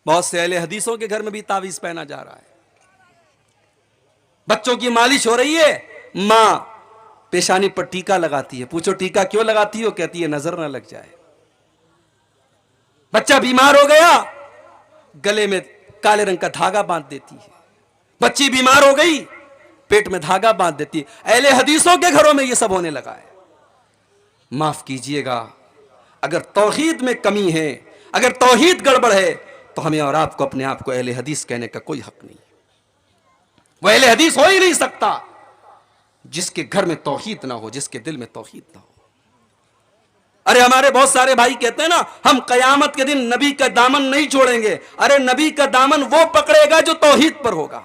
बहुत से अहले हदीसों के घर में भी तावीज पहना जा रहा है। बच्चों की मालिश हो रही है, मां पेशानी पर टीका लगाती है। पूछो टीका क्यों लगाती हो? कहती है नजर ना लग जाए। बच्चा बीमार हो गया, गले में काले रंग का धागा बांध देती है। बच्ची बीमार हो गई, पेट में धागा बांध देती है। अहले हदीसों के घरों में यह सब होने लगा है। माफ कीजिएगा, अगर तौहीद में कमी है, अगर तौहीद गड़बड़ है, तो हमें और आपको अपने आप को अहले हदीस कहने का कोई हक नहीं। वो अहले हदीस हो ही नहीं सकता जिसके घर में तौहीद ना हो, जिसके दिल में तौहीद ना हो। अरे हमारे बहुत सारे भाई कहते हैं ना, हम कयामत के दिन नबी का दामन नहीं छोड़ेंगे। अरे नबी का दामन वो पकड़ेगा जो तौहीद पर होगा।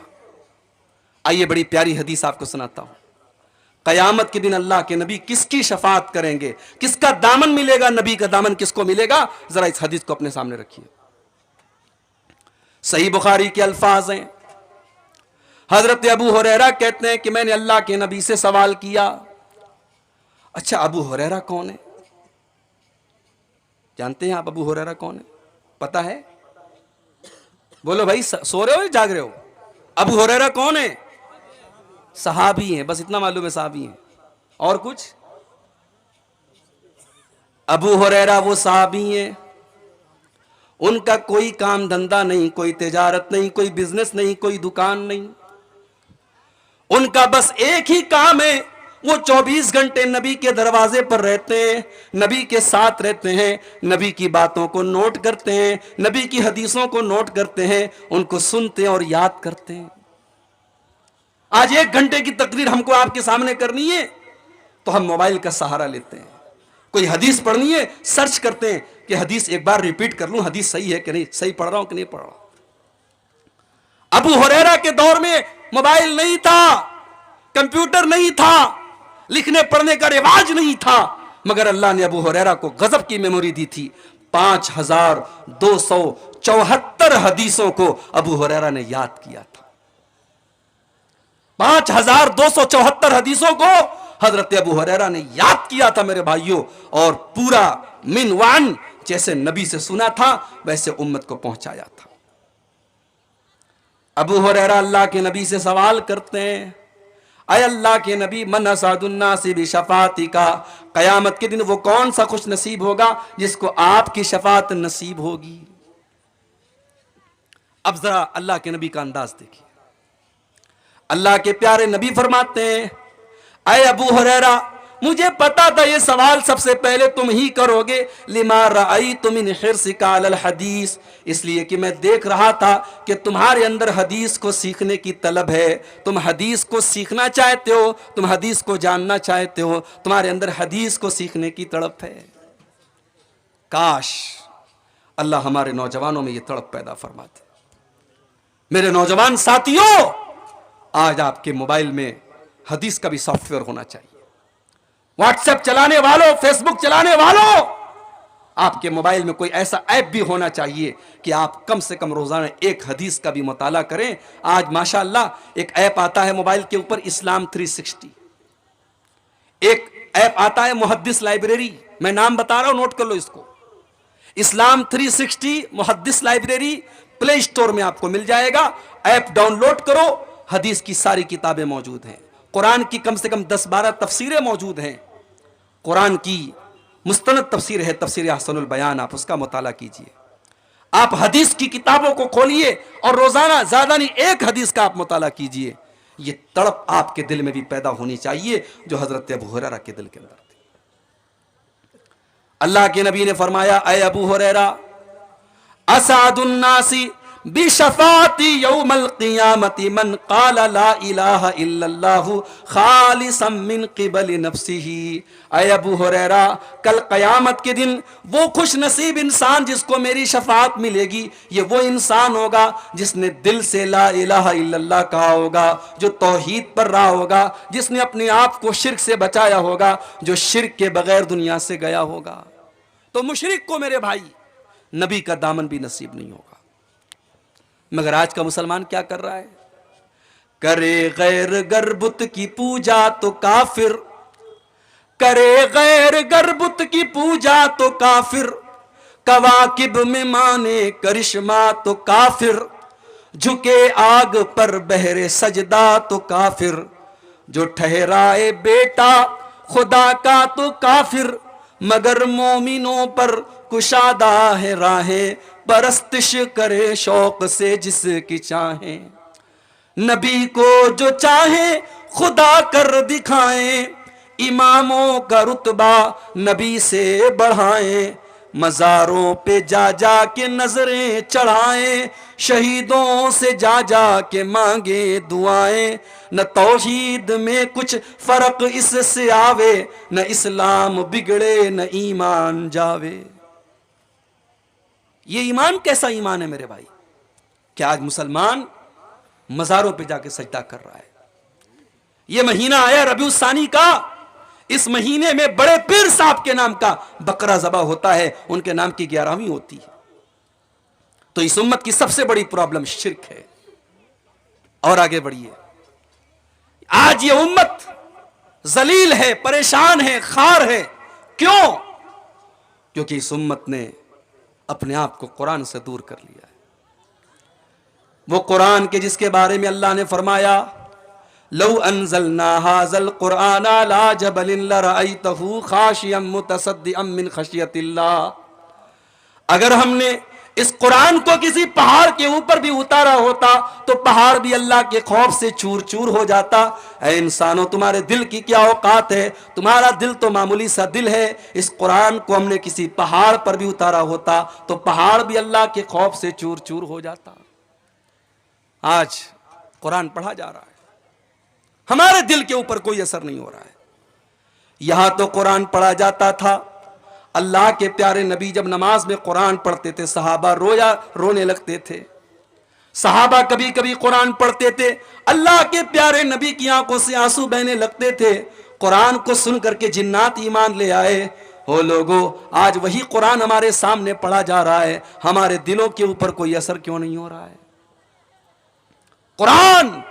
आइए बड़ी प्यारी हदीस आपको सुनाता हूं। कयामत के दिन अल्लाह के नबी किसकी शफाअत करेंगे, किसका दामन मिलेगा, नबी का दामन किसको मिलेगा? जरा इस हदीस को अपने सामने रखिए। सही बुखारी के अल्फाज हैं। हजरत अबू हुरैरा कहते हैं कि मैंने अल्लाह के नबी से सवाल किया। अच्छा, अबू हुरैरा कौन है? जानते हैं आप अबू हुरैरा कौन है? पता है? बोलो भाई, सो रहे हो या जाग रहे हो? अबू हुरैरा कौन है? सहाबी हैं, बस इतना मालूम है, सहाबी हैं। और कुछ? अबू हुरैरा वो सहाबी हैं, उनका कोई काम धंधा नहीं, कोई तिजारत नहीं, कोई बिजनेस नहीं, कोई दुकान नहीं। उनका बस एक ही काम है, वो 24 घंटे नबी के दरवाजे पर रहते हैं, नबी के साथ रहते हैं, नबी की बातों को नोट करते हैं, नबी की हदीसों को नोट करते हैं, उनको सुनते हैं और याद करते हैं। आज 1 घंटे की तकरीर हमको आपके सामने करनी है तो हम मोबाइल का सहारा लेते हैं। कोई हदीस पढ़नी है, सर्च करते हैं कि हदीस एक बार रिपीट कर लूं, हदीस सही है कि नहीं, सही पढ़ रहा हूं कि नहीं पढ़ रहा हूं। अबू हुरैरा के दौर में मोबाइल नहीं था, कंप्यूटर नहीं था, लिखने पढ़ने का रिवाज नहीं था, मगर अल्लाह ने अबू हुरैरा को गजब की मेमोरी दी थी। 5274 हदीसों को अबू हुरैरा ने याद किया था। 5274 हदीसों को हजरत अबू हुरैरा ने याद किया था मेरे भाइयों, और पूरा मिनवान जैसे नबी से सुना था वैसे उम्मत को पहुंचाया था। अबू हुरैरा अल्लाह के नबी से सवाल करते हैं, अय अल्लाह के नबी, मन असादुन्नासी बिशफाती का, कयामत के दिन वो कौन सा खुश नसीब होगा जिसको आपकी शफात नसीब होगी। अब जरा अल्लाह के नबी का अंदाज देखिए। अल्लाह के प्यारे नबी फरमाते हैं, अय अबू हुरैरा, मुझे पता था ये सवाल सबसे पहले तुम ही करोगे। लिमा रअयतु मिन हिर्सिका अलल हदीस, इसलिए कि मैं देख रहा था कि तुम्हारे अंदर हदीस को सीखने की तलब है, तुम हदीस को सीखना चाहते हो, तुम हदीस को जानना चाहते हो, तुम्हारे अंदर हदीस को सीखने की तड़प है। काश अल्लाह हमारे नौजवानों में ये तड़प पैदा फरमाते। मेरे नौजवान साथियों, आज आपके मोबाइल में हदीस का भी सॉफ्टवेयर होना चाहिए। व्हाट्सएप चलाने वालों, फेसबुक चलाने वालों, आपके मोबाइल में कोई ऐसा ऐप भी होना चाहिए कि आप कम से कम रोजाना एक हदीस का भी मुताला करें। आज माशाअल्लाह एक ऐप आता है मोबाइल के ऊपर, इस्लाम 360, एक ऐप आता है मुहद्दिस लाइब्रेरी, मैं नाम बता रहा हूं, नोट कर लो इसको। इस्लाम 360 मुहद्दिस लाइब्रेरी प्ले स्टोर में आपको मिल जाएगा। ऐप डाउनलोड करो, हदीस की सारी किताबें मौजूद हैं, कुरान की कम से कम 10-12 तफसीरें मौजूद हैं। कुरान की मुस्तनद तफसीर है तफसीर अहसनुल बयान, आप उसका मुताला कीजिए। आप हदीस की किताबों को खोलिए और रोजाना ज्यादा नहीं एक हदीस का आप मुताला कीजिए। ये तड़प आपके दिल में भी पैदा होनी चाहिए जो हजरत अबू हुरैरा के दिल के अंदर थी। अल्लाह के नबी ने फरमाया, ऐ अबू हुरैरा, असादुन्नासी बिशफाती यौमल क़ियामती मन क़ाला ला इलाहा इल्लल्लाहु खालिसन मिन क़िबल नफ्सिही। ऐ अबू हुरैरा, कल क़यामत के दिन वो खुश नसीब इंसान जिसको मेरी शफाअत मिलेगी, ये वो इंसान होगा जिसने दिल से ला इलाहा इल्लल्लाह कहा होगा, जो तौहीद पर रहा होगा, जिसने अपने आप को शिर्क से बचाया होगा, जो शिर्क के बगैर दुनिया से गया होगा। तो मुशरिक को मेरे भाई नबी का दामन भी नसीब नहीं होगा। मगर आज का मुसलमान क्या कर रहा है? करे गैर गरबुत की पूजा तो काफिर, करे गैर गरबुत की पूजा तो काफिर, कवाकिब में माने करिश्मा तो काफिर, झुके आग पर बहरे सजदा तो काफिर, जो ठहराए बेटा खुदा का तो काफिर, मगर मोमिनों पर कुशादा है राहें, परस्तिश करे शौक से जिसकी चाहे। नबी को जो चाहे खुदा कर दिखाएं, इमामों का रुतबा नबी से बढ़ाएं, मज़ारों पे जा जा के नजरें चढ़ाएं, शहीदों से जा जा के मांगे दुआएं। न तौहीद में कुछ फर्क इससे आवे, न इस्लाम बिगड़े न ईमान जावे। ये ईमान कैसा ईमान है मेरे भाई? क्या आज मुसलमान मज़ारों पे जाके सजदा कर रहा है? ये महीना आया रबीउल सानी का, इस महीने में बड़े पीर साहब के नाम का बकरा ज़बा होता है, उनके नाम की 11वीं होती है। तो इस उम्मत की सबसे बड़ी प्रॉब्लम शिर्क है। और आगे बढ़िए, आज ये उम्मत जलील है, परेशान है, खार है। क्यों? क्योंकि इस उम्मत ने अपने आप को कुरान से दूर कर लिया है। वो कुरान के जिसके बारे में अल्लाह ने फरमाया, लौ अनज़लना हाज़ल कुरान अला जबलिन लरअयतहु खाशियम मुतसद्दिअम मिन खशियतिल्लाह। अगर हमने इस कुरान को किसी पहाड़ के ऊपर भी उतारा होता तो पहाड़ भी अल्लाह के खौफ से चूर चूर हो जाता। ऐ इंसानों, तुम्हारे दिल की क्या औकात है? तुम्हारा दिल तो मामूली सा दिल है। इस कुरान को हमने किसी पहाड़ पर भी उतारा होता तो पहाड़ भी अल्लाह के खौफ से चूर चूर हो जाता। आज कुरान पढ़ा जा रहा है, हमारे दिल के ऊपर कोई असर नहीं हो रहा है। यहां तो कुरान पढ़ा जाता था, अल्लाह के प्यारे नबी जब नमाज में कुरान पढ़ते थे सहाबा रोने लगते थे। सहाबा कभी कभी कुरान पढ़ते थे, अल्लाह के प्यारे नबी की आंखों से आंसू बहने लगते थे। कुरान को सुन करके जिन्नात ईमान ले आए। हो लोगों, आज वही कुरान हमारे सामने पढ़ा जा रहा है, हमारे दिलों के ऊपर कोई असर क्यों नहीं हो रहा है? कुरान,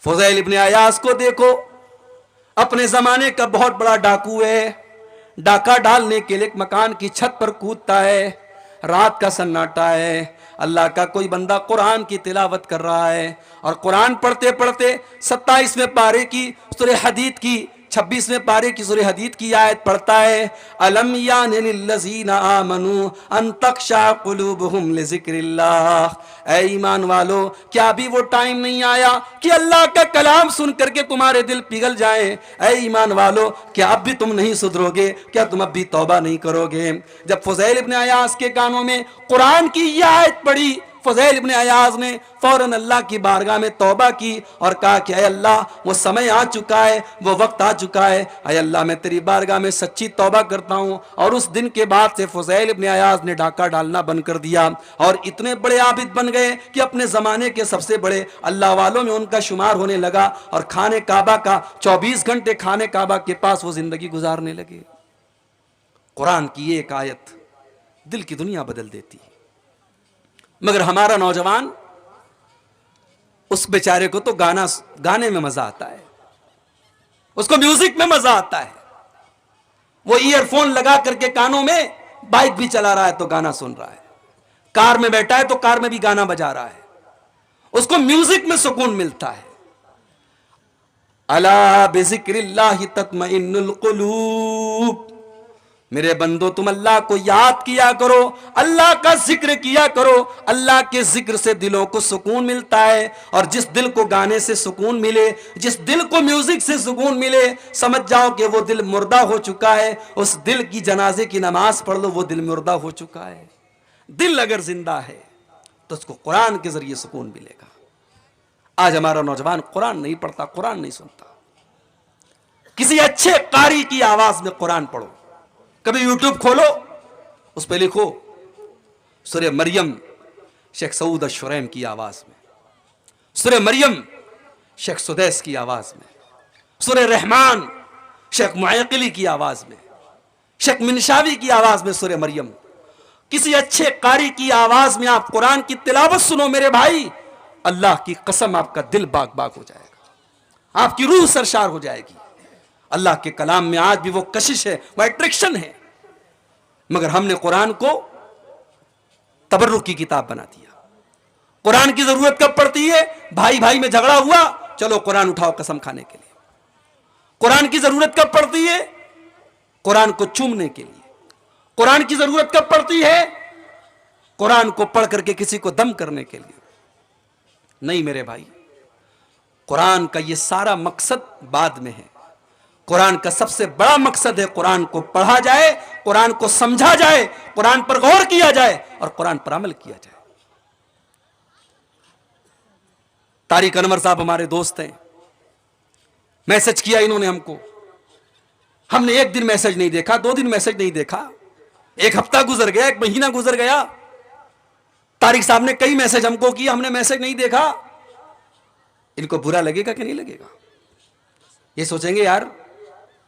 फुज़ैल इब्ने अयास को देखो, अपने जमाने का बहुत बड़ा डाकू है। डाका डालने के लिए एक मकान की छत पर कूदता है, रात का सन्नाटा है, अल्लाह का कोई बंदा कुरान की तिलावत कर रहा है और कुरान पढ़ते पढ़ते 27वें पारे की सूरह हदीद की 26वें पारे की सूरह हदीद की आयत पढ़ता है, अलम यानि लिल्लज़ीना आमनू अन तख़शा क़ुलूबुहुम लिज़िक्रिल्लाह। ऐ ईमान वालो, क्या अभी वो टाइम नहीं आया कि अल्लाह का कलाम सुन करके तुम्हारे दिल पिघल जाए? ऐ ईमान वालो, क्या अब भी तुम नहीं सुधरोगे? क्या तुम अब भी तौबा नहीं करोगे? जब फुज़ैल इब्ने अयास के कानों में कुरान की यह आयत पड़ी, फुज़ैल इब्ने अयास ने फौरन अल्लाह की बारगाह में तौबा की और कहा कि अय अल्लाह, वो समय आ चुका है, वो वक्त आ चुका है। अय अल्लाह, मैं तेरी बारगाह में सच्ची तौबा करता हूँ। और उस दिन के बाद से फुज़ैल इब्ने अयास ने डाका डालना बंद कर दिया और इतने बड़े आबिद बन गए कि अपने ज़माने के सबसे बड़े अल्लाह वालों में उनका शुमार होने लगा और खाने काबा का 24 घंटे खाने काबा के पास वो जिंदगी गुजारने लगे। कुरान की एक आयत दिल की दुनिया बदल देती है। मगर हमारा नौजवान, उस बेचारे को तो गाने में मजा आता है, उसको म्यूजिक में मजा आता है। वो ईयरफोन लगा करके कानों में बाइक भी चला रहा है तो गाना सुन रहा है, कार में बैठा है तो कार में भी गाना बजा रहा है, उसको म्यूजिक में सुकून मिलता है। अला बिज़िक्रिल्लाहि तत्मइन्नुल कुलूब। मेरे बंदो, तुम अल्लाह को याद किया करो, अल्लाह का जिक्र किया करो। अल्लाह के जिक्र से दिलों को सुकून मिलता है और जिस दिल को गाने से सुकून मिले, जिस दिल को म्यूजिक से सुकून मिले, समझ जाओ कि वो दिल मुर्दा हो चुका है। उस दिल की जनाजे की नमाज पढ़ लो, वो दिल मुर्दा हो चुका है। दिल अगर जिंदा है तो उसको कुरान के जरिए सुकून मिलेगा। आज हमारा नौजवान कुरान नहीं पढ़ता, कुरान नहीं सुनता। किसी अच्छे कारी की आवाज में कुरान पढ़ो। कभी यूट्यूब खोलो, उस पर लिखो सूरह मरियम शेख सऊद अश-शुरैम की आवाज में, सूरह मरियम शेख सुदैस की आवाज में, सूरह रहमान शेख मुअक्किली की आवाज में, शेख मिनशावी की आवाज में सूरह मरियम। किसी अच्छे कारी की आवाज में आप कुरान की तिलावत सुनो मेरे भाई, अल्लाह की कसम आपका दिल बाग बाग हो जाएगा, आपकी रूह सरशार हो जाएगी। अल्लाह के कलाम में आज भी वो कशिश है, वो अट्रैक्शन है। मगर हमने कुरान को तबर्रुक की किताब बना दिया। कुरान की जरूरत कब पड़ती है? भाई भाई में झगड़ा हुआ, चलो कुरान उठाओ कसम खाने के लिए। कुरान की जरूरत कब पड़ती है? कुरान को चूमने के लिए। कुरान की जरूरत कब पड़ती है? कुरान को पढ़ करके किसी को दम करने के लिए नहीं मेरे भाई। कुरान का यह सारा मकसद बाद में है। कुरान का सबसे बड़ा मकसद है कुरान को पढ़ा जाए, कुरान को समझा जाए, कुरान पर गौर किया जाए और कुरान पर अमल किया जाए। तारिक अनवर साहब हमारे दोस्त हैं, मैसेज किया इन्होंने हमको। हमने एक दिन मैसेज नहीं देखा, 2 दिन मैसेज नहीं देखा, 1 हफ्ता गुजर गया, 1 महीना गुजर गया। तारिक साहब ने कई मैसेज हमको किया, हमने मैसेज नहीं देखा। इनको बुरा लगेगा कि नहीं लगेगा? ये सोचेंगे यार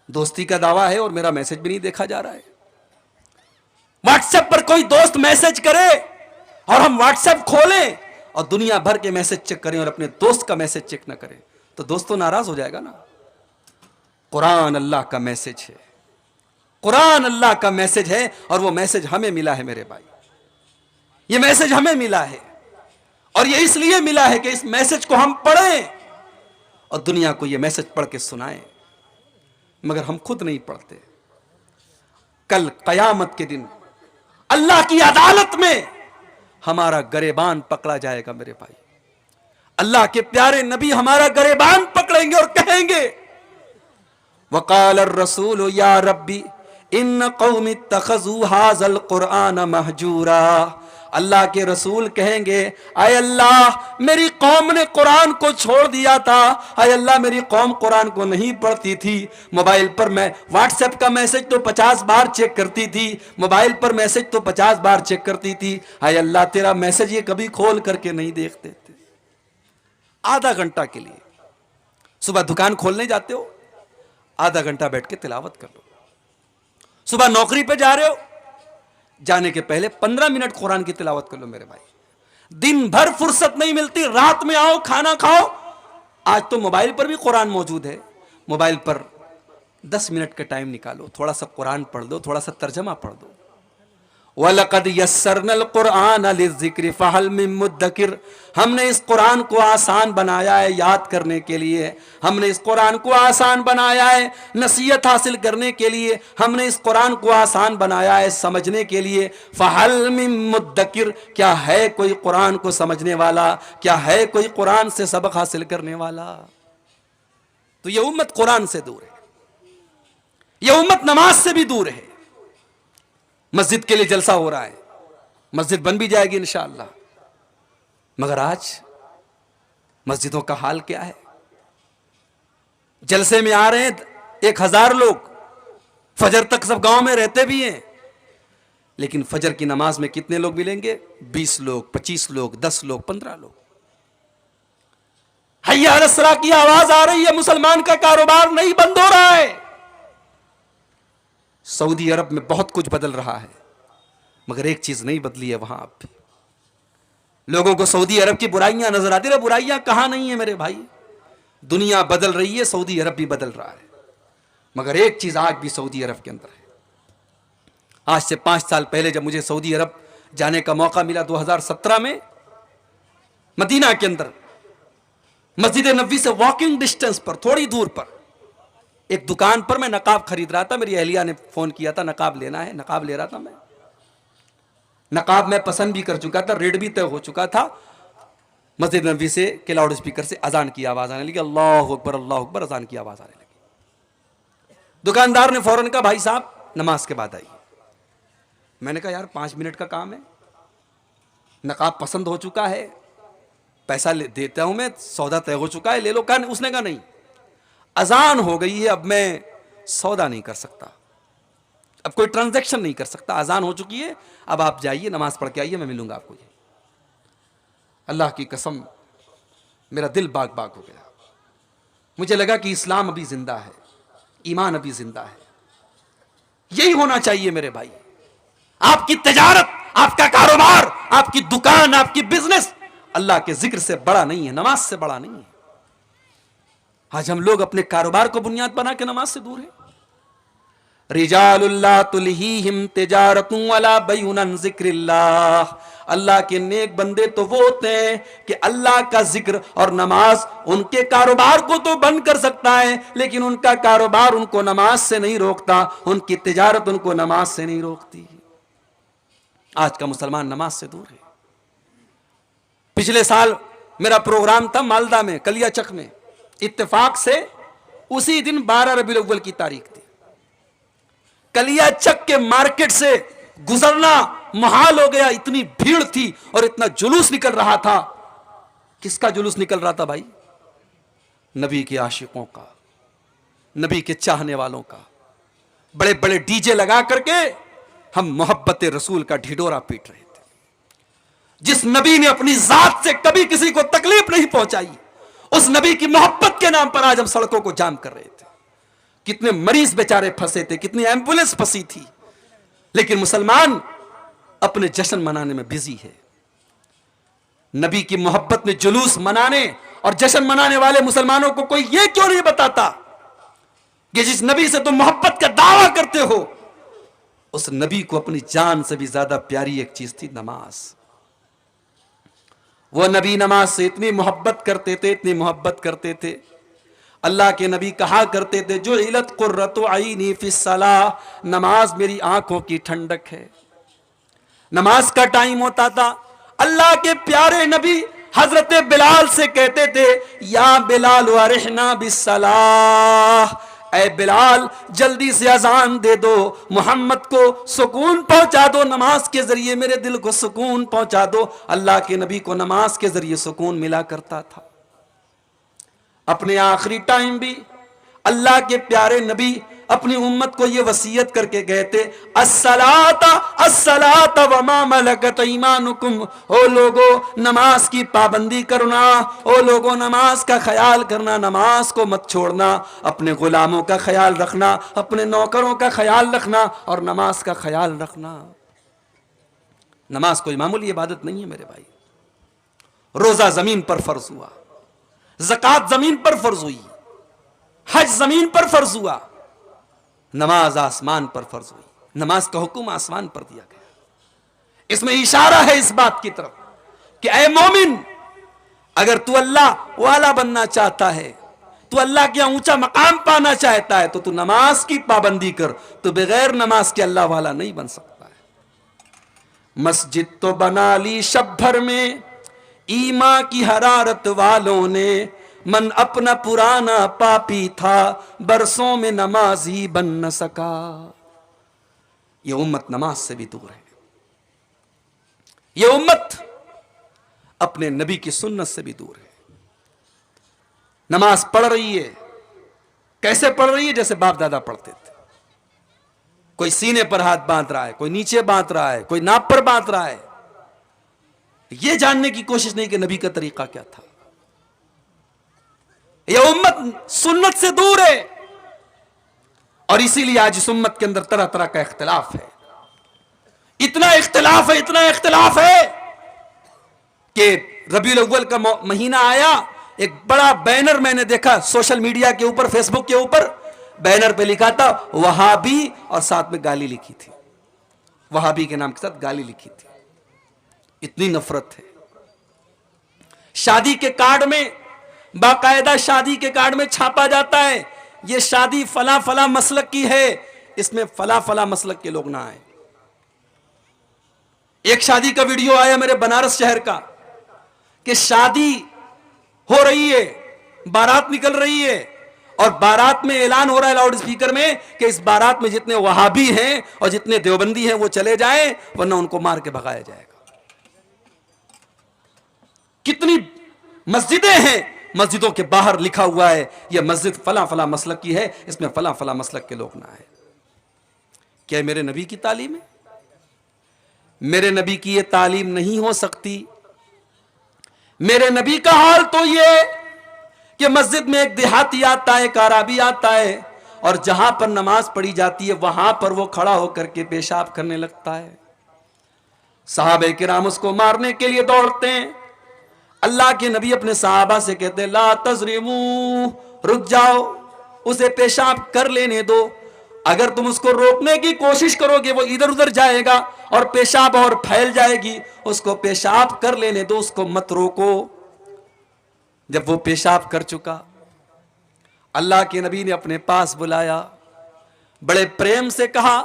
दोस्ती का दावा है और मेरा मैसेज भी नहीं देखा जा रहा है। व्हाट्सएप पर कोई दोस्त मैसेज करे और हम व्हाट्सएप खोलें और दुनिया भर के मैसेज चेक करें और अपने दोस्त का मैसेज चेक ना करें, तो दोस्त तो नाराज हो जाएगा ना। कुरान अल्लाह का मैसेज है, कुरान अल्लाह का मैसेज है और वो मैसेज हमें मिला है मेरे भाई। ये मैसेज हमें मिला है और ये इसलिए मिला है कि इस मैसेज को हम पढ़ें और दुनिया को ये मैसेज पढ़ के सुनाएं, मगर हम खुद नहीं पढ़ते। कल कयामत के दिन अल्लाह की अदालत में हमारा गरेबान पकड़ा जाएगा मेरे भाई। अल्लाह के प्यारे नबी हमारा गरेबान पकड़ेंगे और कहेंगे वक़ाल अर्रसूल या रब्बी इन कौमी इत्तखज़ू हाज़ल कुरआन महजूरा। अल्लाह के रसूल कहेंगे आय अल्लाह मेरी कौम ने कुरान को छोड़ दिया था, आय अल्लाह मेरी कौम कुरान को नहीं पढ़ती थी। मोबाइल पर मैं व्हाट्सएप का मैसेज तो 50 बार चेक करती थी, मोबाइल पर मैसेज तो 50 बार चेक करती थी, आय अल्लाह तेरा मैसेज ये कभी खोल करके नहीं देखते थे। आधा घंटा के लिए सुबह दुकान खोलने जाते हो, आधा घंटा बैठ के तिलावत कर लो। सुबह नौकरी पे जा रहे हो, जाने के पहले 15 मिनट कुरान की तिलावत कर लो मेरे भाई। दिन भर फुर्सत नहीं मिलती, रात में आओ खाना खाओ। आज तो मोबाइल पर भी कुरान मौजूद है, मोबाइल पर 10 मिनट का टाइम निकालो, थोड़ा सा कुरान पढ़ दो, थोड़ा सा तर्जमा पढ़ दो। वलक़द यस्सरनल कुरआन लिज़्ज़िक्रि फ़हल मिन मुद्दकिर। हमने इस कुरान को आसान बनाया है याद करने के लिए, हमने इस कुरान को आसान बनाया है नसीहत हासिल करने के लिए, हमने इस कुरान को आसान बनाया है समझने के लिए। फ़हल मिन मुद्दकिर, क्या है कोई कुरान को समझने वाला, क्या है कोई कुरान से सबक हासिल करने वाला? तो यह उम्मत कुरान से दूर है, यह उम्मत नमाज से भी दूर है। मस्जिद के लिए जलसा हो रहा है, मस्जिद बन भी जाएगी इंशाअल्लाह, मगर आज मस्जिदों का हाल क्या है? जलसे में आ रहे हैं 1000 लोग, फजर तक सब गांव में रहते भी हैं, लेकिन फजर की नमाज में कितने लोग मिलेंगे? 20 लोग, 25 लोग, 10 लोग, 15 लोग। हय्या अलस सलाह की आवाज आ रही है, मुसलमान का कारोबार नहीं बंद हो रहा है। सऊदी अरब में बहुत कुछ बदल रहा है, मगर एक चीज नहीं बदली है वहां। अब भी लोगों को सऊदी अरब की बुराइयां नजर आती है। बुराइयां कहां नहीं है मेरे भाई, दुनिया बदल रही है, सऊदी अरब भी बदल रहा है, मगर एक चीज आज भी सऊदी अरब के अंदर है। आज से 5 साल पहले जब मुझे सऊदी अरब जाने का मौका मिला 2017 में, मदीना के अंदर मस्जिद नबवी से वॉकिंग डिस्टेंस पर थोड़ी दूर पर एक दुकान पर मैं नकाब खरीद रहा था। मेरी अहलिया ने फोन किया था नकाब लेना है, नकाब ले रहा था मैं। नकाब मैं पसंद भी कर चुका था, रेट भी तय हो चुका था। मस्जिद नबवी से के लाउड स्पीकर से अजान की आवाज आने लगी, अल्लाह अकबर अल्लाह अकबर, अजान की आवाज आने लगी। दुकानदार ने फौरन कहा भाई साहब नमाज के बाद आइए। मैंने कहा यार 5 मिनट का काम है, नकाब पसंद हो चुका है, पैसा देता हूं मैं, सौदा तय हो चुका है, ले लो। कहा उसने कहा नहीं, अजान हो गई है, अब मैं सौदा नहीं कर सकता, अब कोई ट्रांजैक्शन नहीं कर सकता, अजान हो चुकी है, अब आप जाइए नमाज पढ़ के आइए, मैं मिलूंगा आपको। ये अल्लाह की कसम मेरा दिल बाग बाग हो गया। मुझे लगा कि इस्लाम अभी जिंदा है, ईमान अभी जिंदा है। यही होना चाहिए मेरे भाई। आपकी तिजारत, आपका कारोबार, आपकी दुकान, आपकी बिजनेस अल्लाह के जिक्र से बड़ा नहीं है, नमाज से बड़ा नहीं है। आज हम लोग अपने कारोबार को बुनियाद बना के नमाज से दूर हैं। रिजालुल्लाह तुलहीहिम तिजारतुन वला बैउन अन जिक्रिल्लाह। अल्लाह के नेक बंदे तो वो होते हैं कि अल्लाह का जिक्र और नमाज उनके कारोबार को तो बंद कर सकता है, लेकिन उनका कारोबार उनको नमाज से नहीं रोकता, उनकी तिजारत उनको नमाज से नहीं रोकती। आज का मुसलमान नमाज से दूर है। पिछले साल मेरा प्रोग्राम था मालदा में, कलियाचक में। इत्तेफाक से उसी दिन 12 रबीउल अव्वल की तारीख थी। कलियाचक के मार्केट से गुजरना मुहाल हो गया, इतनी भीड़ थी और इतना जुलूस निकल रहा था। किसका जुलूस निकल रहा था भाई? नबी के आशिकों का, नबी के चाहने वालों का। बड़े बड़े डीजे लगा करके हम मोहब्बत रसूल का ढिढोरा पीट रहे थे। जिस नबी ने अपनी जात से कभी किसी को तकलीफ नहीं पहुंचाई, उस नबी की मोहब्बत के नाम पर आज हम सड़कों को जाम कर रहे थे। कितने मरीज बेचारे फंसे थे, कितनी एम्बुलेंस फंसी थी, लेकिन मुसलमान अपने जश्न मनाने में बिजी है। नबी की मोहब्बत में जुलूस मनाने और जश्न मनाने वाले मुसलमानों को कोई यह क्यों नहीं बताता कि जिस नबी से तुम मोहब्बत का दावा करते हो, उस नबी को अपनी जान से भी ज्यादा प्यारी एक चीज थी, नमाज। वो नबी नमाज से इतनी मोहब्बत करते थे, इतनी मोहब्बत करते थे। अल्लाह के नबी कहा करते थे, जो इलत कुर्रतु आईनी फिस्सलाह, नमाज मेरी आंखों की ठंडक है। नमाज का टाइम होता था, अल्लाह के प्यारे नबी हजरत बिलाल से कहते थे, या बिलाल वरिहना बिस्सलाह, ऐ बिलाल जल्दी से अजान दे दो, मोहम्मद को सुकून पहुंचा दो, नमाज के जरिए मेरे दिल को सुकून पहुंचा दो। अल्लाह के नबी को नमाज के जरिए सुकून मिला करता था। अपने आखिरी टाइम भी अल्लाह के प्यारे नबी अपनी उम्मत को यह वसीयत करके गए थे, अस्सलाता अस्सलाता वमा मलकत ईमानुकुम, ओ लोगो नमाज की पाबंदी करना, ओ लोगो नमाज का ख्याल करना, नमाज को मत छोड़ना, अपने गुलामों का ख्याल रखना, अपने नौकरों का ख्याल रखना और नमाज का ख्याल रखना। नमाज कोई मामूली इबादत नहीं है मेरे भाई। रोजा जमीन पर फर्ज हुआ, ज़कात जमीन पर फर्ज हुई, हज जमीन पर फर्ज हुआ, नमाज आसमान पर फर्ज हुई। नमाज का हुक्म आसमान पर दिया गया। इसमें इशारा है इस बात की तरफ कि ऐ मोमिन, अगर तू अल्लाह वाला बनना चाहता है, तू अल्लाह के ऊंचा मकाम पाना चाहता है, तो तू नमाज की पाबंदी कर। तो बगैर नमाज के अल्लाह वाला नहीं बन सकता है। मस्जिद तो बना ली शब भर में ईमा की हरारत वालों ने, मन अपना पुराना पापी था, बरसों में नमाजी बन न सका। यह उम्मत नमाज से भी दूर है। यह उम्मत अपने नबी की सुन्नत से भी दूर है। नमाज पढ़ रही है, कैसे पढ़ रही है? जैसे बाप दादा पढ़ते थे। कोई सीने पर हाथ बांध रहा है, कोई नीचे बांध रहा है, कोई नाप पर बांध रहा है। यह जानने की कोशिश नहीं कि नबी का तरीका क्या था। यह उम्मत सुन्नत से दूर है और इसीलिए आज इस उम्मत के अंदर तरह तरह का इख्तिलाफ है। इतना इख्तिलाफ है, इतना इख्तिलाफ है कि रबीउल अव्वल का महीना आया, एक बड़ा बैनर मैंने देखा सोशल मीडिया के ऊपर, फेसबुक के ऊपर, बैनर पे लिखा था वहाबी और साथ में गाली लिखी थी। वहाबी के नाम के साथ गाली लिखी थी। इतनी नफरत है। शादी के कार्ड में, बाकायदा शादी के कार्ड में छापा जाता है, यह शादी फला फला मसलक की है, इसमें फला फला मसलक के लोग ना आए। एक शादी का वीडियो आया मेरे बनारस शहर का कि शादी हो रही है, बारात निकल रही है और बारात में ऐलान हो रहा है लाउड स्पीकर में कि इस बारात में जितने वहाबी हैं और जितने देवबंदी हैं वो चले जाएं, वरना उनको मार के भगाया जाएगा। कितनी मस्जिदें हैं, मस्जिदों के बाहर लिखा हुआ है यह मस्जिद फला फला मसलक की है, इसमें फला फला मसलक के लोग ना आए। क्या मेरे नबी की तालीम है? मेरे नबी की यह तालीम नहीं हो सकती। मेरे नबी का हाल तो यह कि मस्जिद में एक देहाती आता है, एक आराबी आता है और जहां पर नमाज पढ़ी जाती है वहां पर वो खड़ा होकर के पेशाब करने लगता है। सहाबे किराम उसको मारने के लिए दौड़ते हैं। अल्लाह के नबी अपने सहाबा से कहते हैं, ला तजरिमू, रुक जाओ, उसे पेशाब कर लेने दो। अगर तुम उसको रोकने की कोशिश करोगे वो इधर उधर जाएगा और पेशाब और फैल जाएगी। उसको पेशाब कर लेने दो, उसको मत रोको। जब वो पेशाब कर चुका, अल्लाह के नबी ने अपने पास बुलाया, बड़े प्रेम से कहा,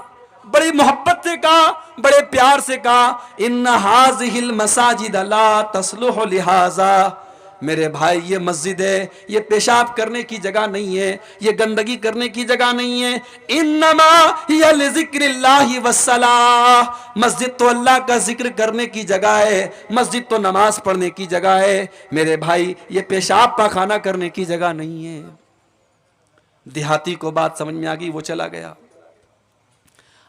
बड़ी मोहब्बत से कहा, बड़े प्यार से कहा, इन्ना हाज़िहिल मसाजिद ला तस्लुहु लिहाज़ा। मेरे भाई ये मस्जिद है, ये पेशाब करने की जगह नहीं है, ये गंदगी करने की जगह नहीं है। इन्नमा हिया लिज़िक्रिल्लाहि वस्सलाह। मस्जिद तो अल्लाह का जिक्र करने की जगह है, मस्जिद तो नमाज पढ़ने की जगह है। मेरे भाई ये पेशाब पाखाना करने की जगह नहीं है। देहाती को बात समझ में आ गई, वो चला गया।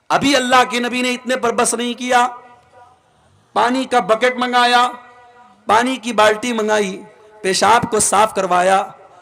अभी अल्लाह के नबी ने इतने पर बस नहीं किया, पानी का बकेट मंगाया, पानी की बाल्टी मंगाई, पेशाब को साफ करवाया।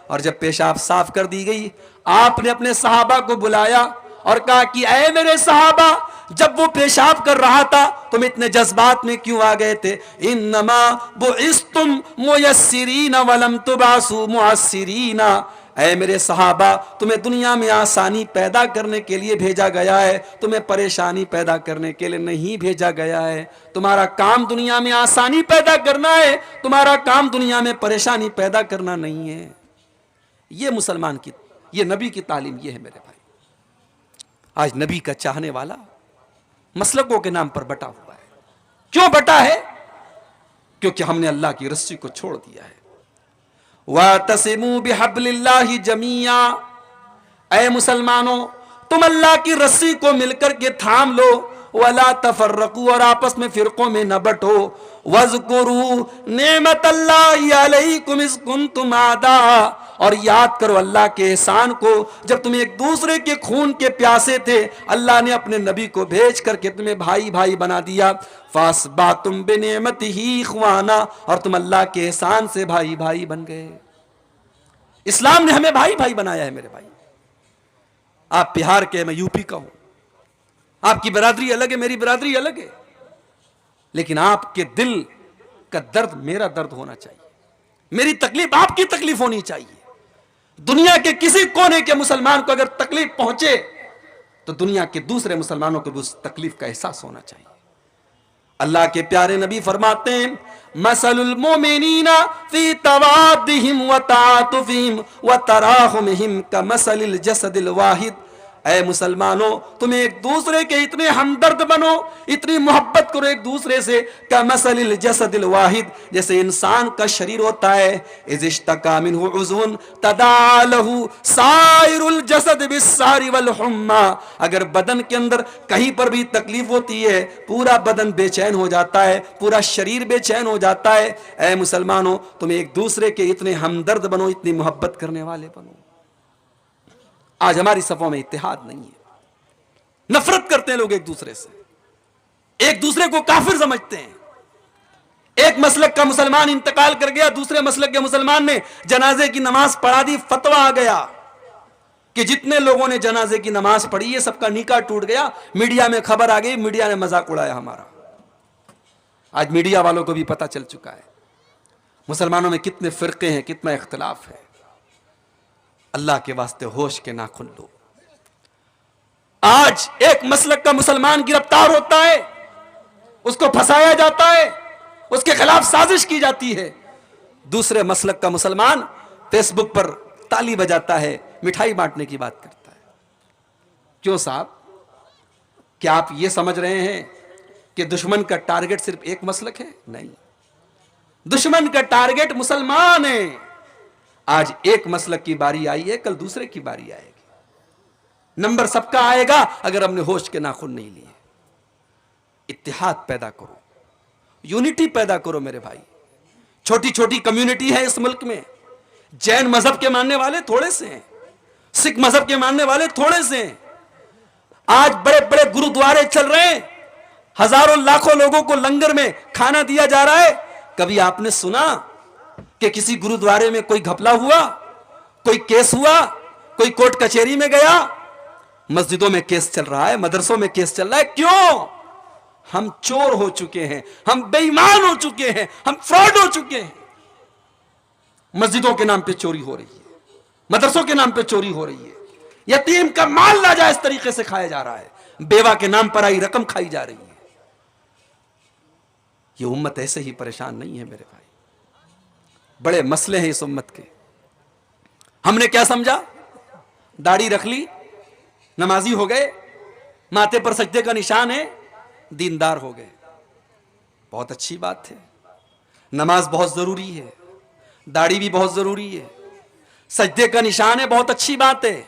और जब पेशाब साफ कर दी गई, आपने अपने सहाबा को बुलाया और कहा कि ऐ मेरे सहाबा, जब वो पेशाब कर रहा था तुम इतने जज्बात में क्यों आ गए थे? इन्नमा बुइस्तुम मुयस्सिरीन वलम तुबासु मुअस्सिरीना। ऐ मेरे सहाबा, तुम्हें दुनिया में आसानी पैदा करने के लिए भेजा गया है, तुम्हें परेशानी पैदा करने के लिए नहीं भेजा गया है। तुम्हारा काम दुनिया में आसानी पैदा करना है, तुम्हारा काम दुनिया में परेशानी पैदा करना नहीं है। ये मुसलमान की, ये नबी की तालीम ये है मेरे भाई। आज नबी का चाहने वाला मसलकों के नाम पर बटा हुआ है। क्यों बटा है? क्योंकि हमने अल्लाह की रस्सी को छोड़ दिया है। वातसिमू बिहब्लिल्लाहि जमीया। ऐ मुसलमानों, तुम अल्लाह की रस्सी को मिलकर के थाम लो। वला तफर्रकू, और आपस में फिरकों में न बटो। वज़कुरू नेमतल्लाहि अलैकुम इज़ कुंतुम आदा, और याद करो अल्लाह के एहसान को, जब तुम एक दूसरे के खून के प्यासे थे, अल्लाह ने अपने नबी को भेज करके तुम्हें भाई भाई बना दिया। फासबातुम बिनेमतिही इख्वाना, और तुम अल्लाह के एहसान से भाई भाई बन गए। इस्लाम ने हमें भाई भाई बनाया है मेरे भाई। आप बिहार के, मैं यूपी का हूं, आपकी बिरादरी अलग है, मेरी बिरादरी अलग है, लेकिन आपके दिल का दर्द मेरा दर्द होना चाहिए, मेरी तकलीफ आपकी तकलीफ होनी चाहिए। दुनिया के किसी कोने के मुसलमान को अगर तकलीफ पहुंचे तो दुनिया के दूसरे मुसलमानों को भी उस तकलीफ का एहसास होना चाहिए। अल्लाह के प्यारे नबी फरमाते हैं, मसलुल मोमिनीना फी तवाद्दिहिम व ताअतुफिहिम व तराहुमिहिम कमसलिल जसदिल वाहिद। ऐ मुसलमानों, तुम एक दूसरे के इतने हमदर्द बनो, इतनी मोहब्बत करो एक दूसरे से। कमसलिल जसदिल वाहिद, जैसे इंसान का शरीर होता है, इज़िश्तका मिन्हु उज़्वुन तदा लहु साइरुल जसद बिस्सारि वल हुम्मा। अगर बदन के अंदर कहीं पर भी तकलीफ होती है, पूरा बदन बेचैन हो जाता है, पूरा शरीर बेचैन हो जाता है। ऐ मुसलमानों, तुम एक दूसरे के इतने हमदर्द बनो, इतनी मोहब्बत करने वाले बनो। आज हमारी सफों में इत्तेहाद नहीं है, नफरत करते हैं लोग एक दूसरे से, एक दूसरे को काफिर समझते हैं। एक मसलक का मुसलमान इंतकाल कर गया, दूसरे मसलक के मुसलमान ने जनाजे की नमाज पढ़ा दी, फतवा आ गया कि जितने लोगों ने जनाजे की नमाज पढ़ी है सबका निकाह टूट गया। मीडिया में खबर आ गई, मीडिया ने मजाक उड़ाया हमारा। आज मीडिया वालों को भी पता चल चुका है मुसलमानों में कितने फिरके हैं, कितना इख्तिलाफ है। अल्लाह के वास्ते होश के नाखुन लो। आज एक मसलक का मुसलमान गिरफ्तार होता है, उसको फंसाया जाता है, उसके खिलाफ साजिश की जाती है। दूसरे मसलक का मुसलमान फेसबुक पर ताली बजाता है, मिठाई बांटने की बात करता है। क्यों साहब? क्या आप ये समझ रहे हैं कि दुश्मन का टारगेट सिर्फ एक मसलक है? नहीं, दुश्मन का टारगेट मुसलमान है। आज एक मसलक की बारी आई है, कल दूसरे की बारी आएगी। नंबर सबका आएगा अगर हमने होश के नाखून नहीं लिए। इत्तेहाद पैदा करो, यूनिटी पैदा करो मेरे भाई। छोटी छोटी कम्युनिटी है इस मुल्क में। जैन मजहब के मानने वाले थोड़े से हैं, सिख मजहब के मानने वाले थोड़े से हैं। आज बड़े बड़े गुरुद्वारे चल रहे हैं, हजारों लाखों लोगों को लंगर में खाना दिया जा रहा है। कभी आपने सुना कि किसी गुरुद्वारे में कोई घपला हुआ, कोई केस हुआ, कोई कोर्ट कचहरी में गया? मस्जिदों में केस चल रहा है, मदरसों में केस चल रहा है। क्यों? हम चोर हो चुके हैं, हम बेईमान हो चुके हैं, हम फ्रॉड हो चुके हैं। मस्जिदों के नाम पे चोरी हो रही है, मदरसों के नाम पे चोरी हो रही है। यतीम का माल नाजायज तरीके से खाया जा रहा है, बेवा के नाम पर आई रकम खाई जा रही है। ये उम्मत ऐसे ही परेशान नहीं है मेरे भाई, बड़े मसले हैं इस उम्मत के। हमने क्या समझा, दाढ़ी रख ली, नमाजी हो गए, माथे पर सजदे का निशान है, दीनदार हो गए। बहुत अच्छी बात है, नमाज बहुत जरूरी है, दाढ़ी भी बहुत जरूरी है, सजदे का निशान है, बहुत अच्छी बात है।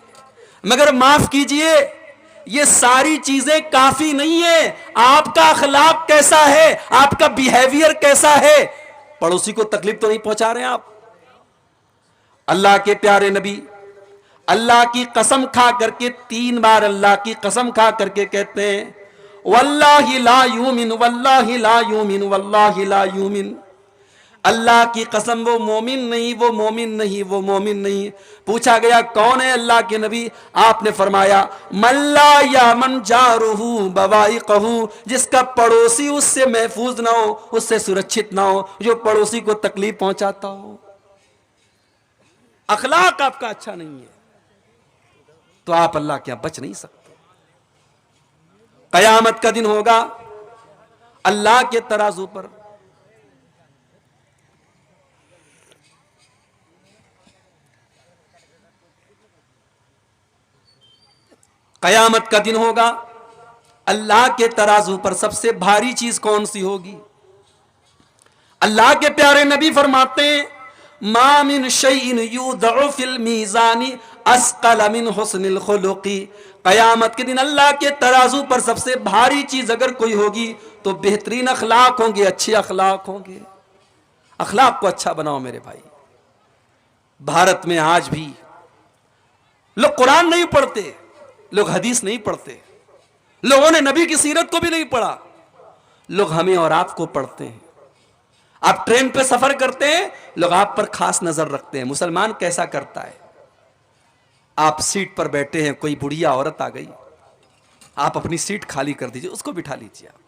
मगर माफ कीजिए, ये सारी चीजें काफी नहीं है। आपका अखलाक कैसा है, आपका बिहेवियर कैसा है, पड़ोसी को तकलीफ तो नहीं पहुंचा रहे आप। अल्लाह के प्यारे नबी अल्लाह की कसम खा करके 3 बार अल्लाह की कसम खा करके कहते हैं, वल्लाहि ला यूमिन, वल्लाहि ला यूमिन, वल्लाहि ला यूमिन। अल्लाह की कसम, वो मोमिन नहीं, वो मोमिन नहीं, वो मोमिन नहीं। पूछा गया कौन है अल्लाह के नबी, आपने फरमाया मल्ला या मन जारुहु बवाइकहु, जिसका पड़ोसी उससे महफूज ना हो, उससे सुरक्षित ना हो, जो पड़ोसी को तकलीफ पहुंचाता हो। अखलाक आपका अच्छा नहीं है तो आप अल्लाह के यहां बच नहीं सकते। कयामत का दिन होगा, अल्लाह के तराजू पर कयामत का दिन होगा, अल्लाह के तराजू पर सबसे भारी चीज कौन सी होगी। अल्लाह के प्यारे नबी फरमाते हैं, मा मिन शैइन युदअ फिल मीज़ानी अस्क़ल मिन हुस्निल खुलुक़ी। कयामत के दिन अल्लाह के तराजू पर सबसे भारी चीज अगर कोई होगी तो बेहतरीन अखलाक होंगे, अच्छे अखलाक होंगे। अखलाक को अच्छा बनाओ मेरे भाई। भारत में आज भी लोग कुरान नहीं पढ़ते, लोग हदीस नहीं पढ़ते, लोगों ने नबी की सीरत को भी नहीं पढ़ा, लोग हमें और आपको पढ़ते हैं। आप ट्रेन पे सफर करते हैं, लोग आप पर खास नजर रखते हैं। मुसलमान कैसा करता है, आप सीट पर बैठे हैं, कोई बुढ़िया औरत आ गई, आप अपनी सीट खाली कर दीजिए, उसको बिठा लीजिए। आप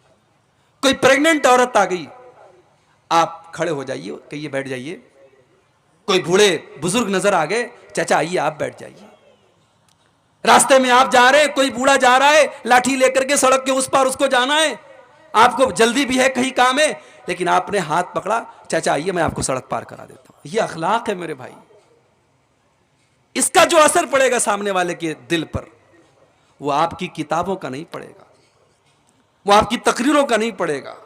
कोई प्रेग्नेंट औरत आ गई, आप खड़े हो जाइए, कहिए बैठ जाइए। कोई बूढ़े बुजुर्ग नजर आ गए, चाचा आइए आप बैठ जाइए। रास्ते में आप जा रहे हैं, कोई बूढ़ा जा रहा है लाठी लेकर के सड़क के उस पार, उसको जाना है, आपको जल्दी भी है, कहीं काम है, लेकिन आपने हाथ पकड़ा, चाचा आइए मैं आपको सड़क पार करा देता हूं। यह अखलाक है मेरे भाई। इसका जो असर पड़ेगा सामने वाले के दिल पर, वो आपकी किताबों का नहीं पड़ेगा, वो आपकी तकरीरों का नहीं पड़ेगा,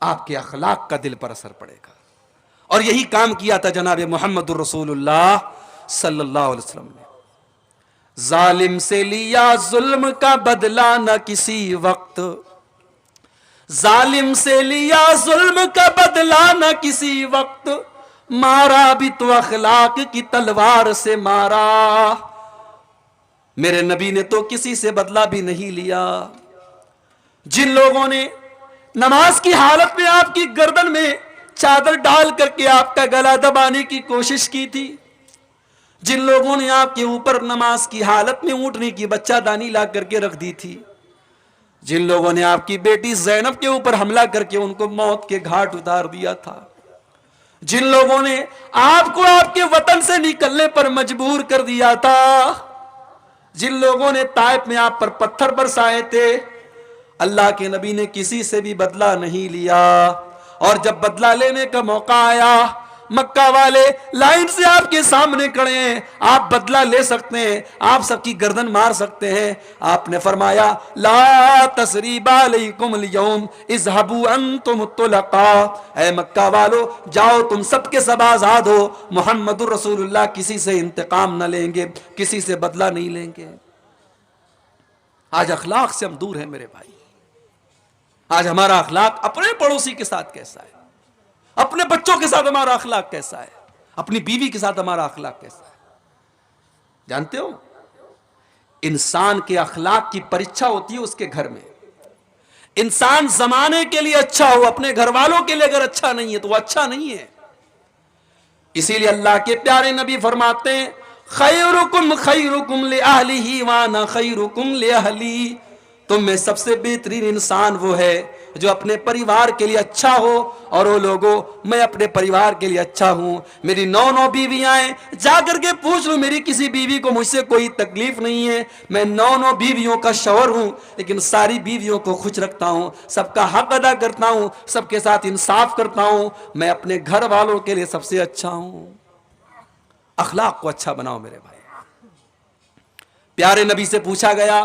आपके अखलाक का दिल पर असर पड़ेगा। और यही काम किया था जनाब मोहम्मदुर रसूलुल्लाह सल्लल्लाहु अलैहि वसल्लम ने। जालिम से लिया जुल्म का बदला न किसी वक्त, जालिम से लिया जुल्म का बदला न किसी वक्त, मारा भी तो अखलाक की तलवार से मारा। मेरे नबी ने तो किसी से बदला भी नहीं लिया। जिन लोगों ने नमाज की हालत में आपकी गर्दन में चादर डाल करके आपका गला दबाने की कोशिश की थी, जिन लोगों ने आपके ऊपर नमाज की हालत में ऊँटनी की बच्चादानी ला करके रख दी थी, जिन लोगों ने आपकी बेटी ज़ैनब के ऊपर हमला करके उनको मौत के घाट उतार दिया था, जिन लोगों ने आपको आपके वतन से निकलने पर मजबूर कर दिया था, जिन लोगों ने ताइफ में आप पर पत्थर बरसाए थे, अल्लाह के नबी ने किसी से भी बदला नहीं लिया। और जब बदला लेने का मौका आया, मक्का वाले लाइन से आपके सामने खड़े हैं, आप बदला ले सकते हैं, आप सबकी गर्दन मार सकते हैं। आपने फरमाया ला तसरीबा अलैकुम अल-यौम इज़हबू अंतुम तुलका। ऐ मक्का वालो, जाओ तुम सबके सब आजाद हो, मोहम्मदुर रसूलुल्लाह किसी से इंतकाम न लेंगे, किसी से बदला नहीं लेंगे। आज अखलाक से हम दूर हैं मेरे भाई। आज हमारा अखलाक अपने पड़ोसी के साथ कैसा है, अपने बच्चों के साथ हमारा अखलाक कैसा है, अपनी बीवी के साथ हमारा अखलाक कैसा है। जानते हो, इंसान के अखलाक की परीक्षा होती है उसके घर में। इंसान जमाने के लिए अच्छा हो, अपने घर वालों के लिए अगर अच्छा नहीं है तो वो अच्छा नहीं है। इसीलिए अल्लाह के प्यारे नबी फरमाते हैं खैरुकुम li ahlihi व अना खैरुकुम li ahली। तुम में सबसे बेहतरीन इंसान वो है जो अपने परिवार के लिए अच्छा हो। और वो लोगों, मैं अपने परिवार के लिए अच्छा हूं। मेरी 9 बीवियां हैं, जाकर के पूछ लूं, मेरी किसी बीवी को मुझसे कोई तकलीफ नहीं है। मैं 9 बीवियों का शौहर हूं, लेकिन सारी बीवियों को खुश रखता हूं, सबका हक अदा करता हूं, सबके साथ इंसाफ करता हूं। मैं अपने घर वालों के लिए सबसे अच्छा हूं। अखलाक को अच्छा बनाओ मेरे भाई। प्यारे नबी से पूछा गया,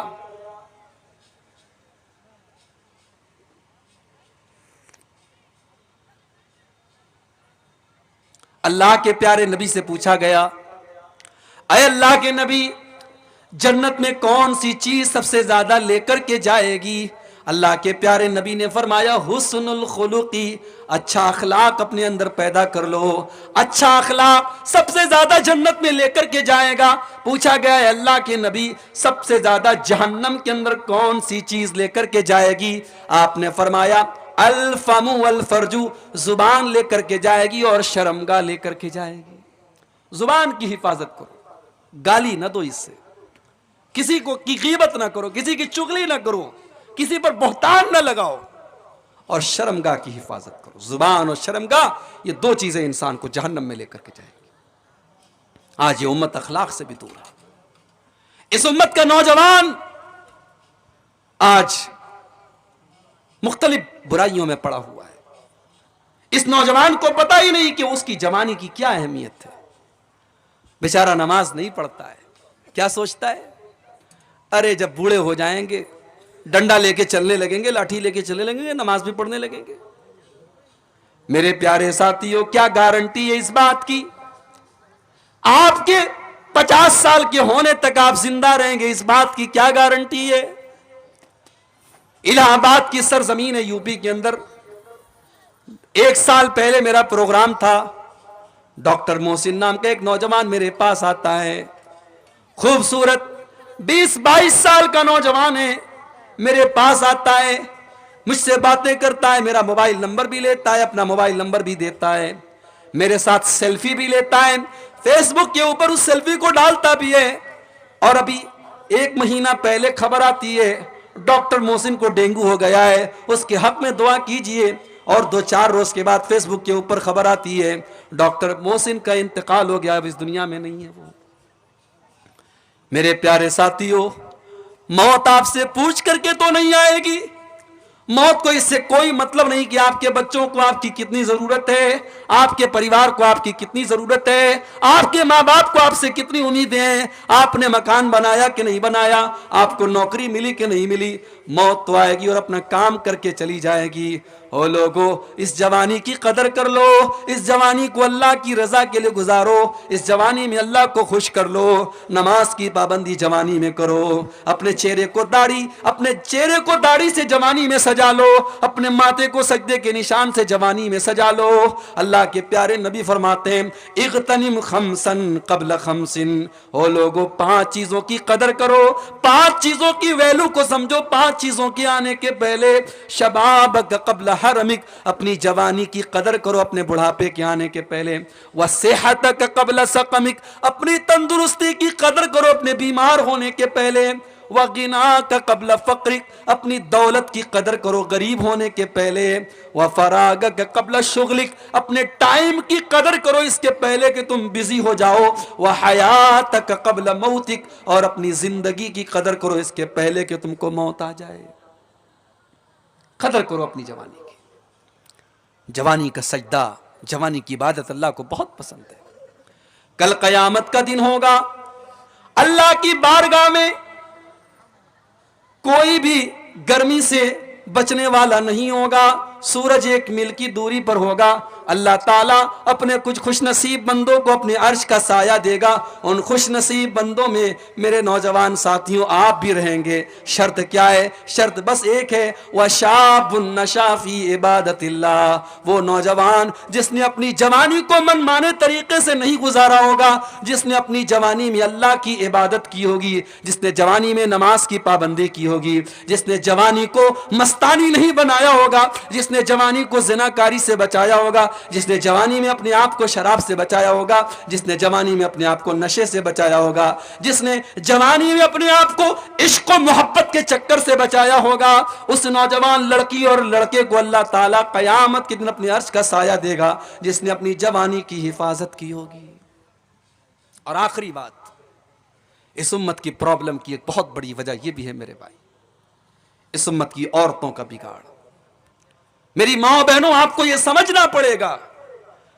अल्लाह के प्यारे नबी से पूछा गया, अय अल्लाह के नबी, जन्नत में कौन सी चीज सबसे ज्यादा लेकर के जाएगी? अल्लाह के प्यारे नबी ने फरमाया, हुस्नुल खुलुकी, अच्छा अखलाक अपने अंदर पैदा कर लो। अच्छा अखलाक सबसे ज्यादा जन्नत में लेकर के जाएगा। पूछा गया है अल्लाह के नबी, सबसे ज्यादा जहन्नम के अंदर कौन सी चीज लेकर के जाएगी? आपने फरमाया, अल फमु वल फरजू, जुबान लेकर के जाएगी और शर्मगाह लेकर के जाएगी। जुबान की हिफाजत करो, गाली ना दो, इससे किसी को की गीबत ना करो, किसी की चुगली ना करो, किसी पर बहतान ना लगाओ, और शर्मगाह की हिफाजत करो। जुबान और शर्मगाह, ये 2 चीजें इंसान को जहन्नम में लेकर के जाएंगी। आज ये उम्मत अखलाक से भी दूर है। इस उम्मत का नौजवान आज मुख्तलिफ बुराइयों में पड़ा हुआ है। इस नौजवान को पता ही नहीं कि उसकी जवानी की क्या अहमियत है। बेचारा नमाज नहीं पढ़ता है, क्या सोचता है, अरे जब बूढ़े हो जाएंगे डंडा लेके चलने लगेंगे, लाठी लेके चलने लगेंगे, नमाज भी पढ़ने लगेंगे। मेरे प्यारे साथियों, क्या गारंटी है इस बात की? आपके 50 साल के होने तक आप जिंदा रहेंगे, इस बात की क्या गारंटी है? इलाहाबाद की सरजमीन है, यूपी के अंदर। 1 साल पहले मेरा प्रोग्राम था। डॉक्टर मोहसिन नाम का एक नौजवान मेरे पास आता है, खूबसूरत 20-22 साल का नौजवान है, मेरे पास आता है, मुझसे बातें करता है, मेरा मोबाइल नंबर भी लेता है, अपना मोबाइल नंबर भी देता है, मेरे साथ सेल्फी भी लेता है, फेसबुक के ऊपर उस सेल्फी को डालता भी है। और अभी 1 महीना पहले खबर आती है डॉक्टर मोहसिन को डेंगू हो गया है, उसके हक में दुआ कीजिए। और 2-4 रोज के बाद फेसबुक के ऊपर खबर आती है डॉक्टर मोहसिन का इंतकाल हो गया, अब इस दुनिया में नहीं है वो। मेरे प्यारे साथियों, मौत आपसे पूछ करके तो नहीं आएगी। मौत को इससे कोई मतलब नहीं कि आपके बच्चों को आपकी कितनी जरूरत है, आपके परिवार को आपकी कितनी जरूरत है, आपके माँ बाप को आपसे कितनी उम्मीदें हैं, आपने मकान बनाया कि नहीं बनाया, आपको नौकरी मिली कि नहीं मिली। मौत तो आएगी और अपना काम करके चली जाएगी। ओ लोगों, इस जवानी की कदर कर लो, इस जवानी को अल्लाह की रजा के लिए गुजारो, इस जवानी में अल्लाह को खुश कर लो। नमाज की पाबंदी जवानी में करो, अपने चेहरे को दाढ़ी से जवानी में सजा लो, अपने माथे को सजदे के निशान से जवानी में सजा लो। अल्लाह के प्यारे नबी फरमाते हैं, इग़तनिम खमसन क़ब्ल खमसिन। ओ लोगों, 5 चीजों की कदर करो, 5 चीजों की वैल्यू को समझो, 5 चीजों के आने के पहले। शबाबक क़ब्ल हरमिक, अपनी जवानी की कदर करो अपने बुढ़ापे के आने के पहले। व सेहतक क़ब्ल सकमिक, अपनी तंदुरुस्ती की कदर करो अपने बीमार होने के पहले। व गिनाक क़ब्ल फ़क़रिक, अपनी दौलत की कदर करो गरीब होने के पहले। व फ़रागक क़ब्ल शुग़लिक, अपने टाइम की कदर करो इसके पहले कि तुम बिजी हो जाओ। व हयातक क़ब्ल मौतिक, और अपनी जिंदगी की कदर करो इसके पहले कि तुमको मौत आ जाए। कदर करो अपनी जवानी की। जवानी का सजदा, जवानी की इबादत अल्लाह को बहुत पसंद है। कल क़यामत का दिन होगा, अल्लाह की बारगाह में कोई भी गर्मी से बचने वाला नहीं होगा। सूरज 1 मील की दूरी पर होगा। अल्लाह ताला अपने कुछ खुशनसीब बंदों को अपने अर्श का साया देगा। उन खुशनसीब बंदों में मेरे नौजवान साथियों आप भी रहेंगे। शर्त क्या है? शर्त बस एक है, वह शाबुन नशा फी इबादतिल्लाह, वो नौजवान जिसने अपनी जवानी को मनमाने तरीके से नहीं गुजारा होगा, जिसने अपनी जवानी में अल्लाह की इबादत की होगी, जिसने जवानी में नमाज की पाबंदी की होगी, जिसने जवानी को मस्तानी नहीं बनाया होगा, जिसने जवानी को ज़िनाकारी से बचाया होगा, जिसने जवानी में अपने आप को शराब से बचाया होगा, जिसने जवानी में अपने आप को नशे से बचाया होगा, जिसने जवानी में अपने आप को इश्क और मोहब्बत के चक्कर से बचाया होगा, उस नौजवान लड़की और लड़के को अल्लाह ताला कयामत के दिन अपने अर्श का साया देगा, जिसने अपनी जवानी की हिफाजत की होगी। और आखिरी बात, इस उम्मत की प्रॉब्लम की एक बहुत बड़ी वजह यह भी है मेरे भाई, इस उम्मत की औरतों का बिगाड़। मेरी माँ बहनों, आपको यह समझना पड़ेगा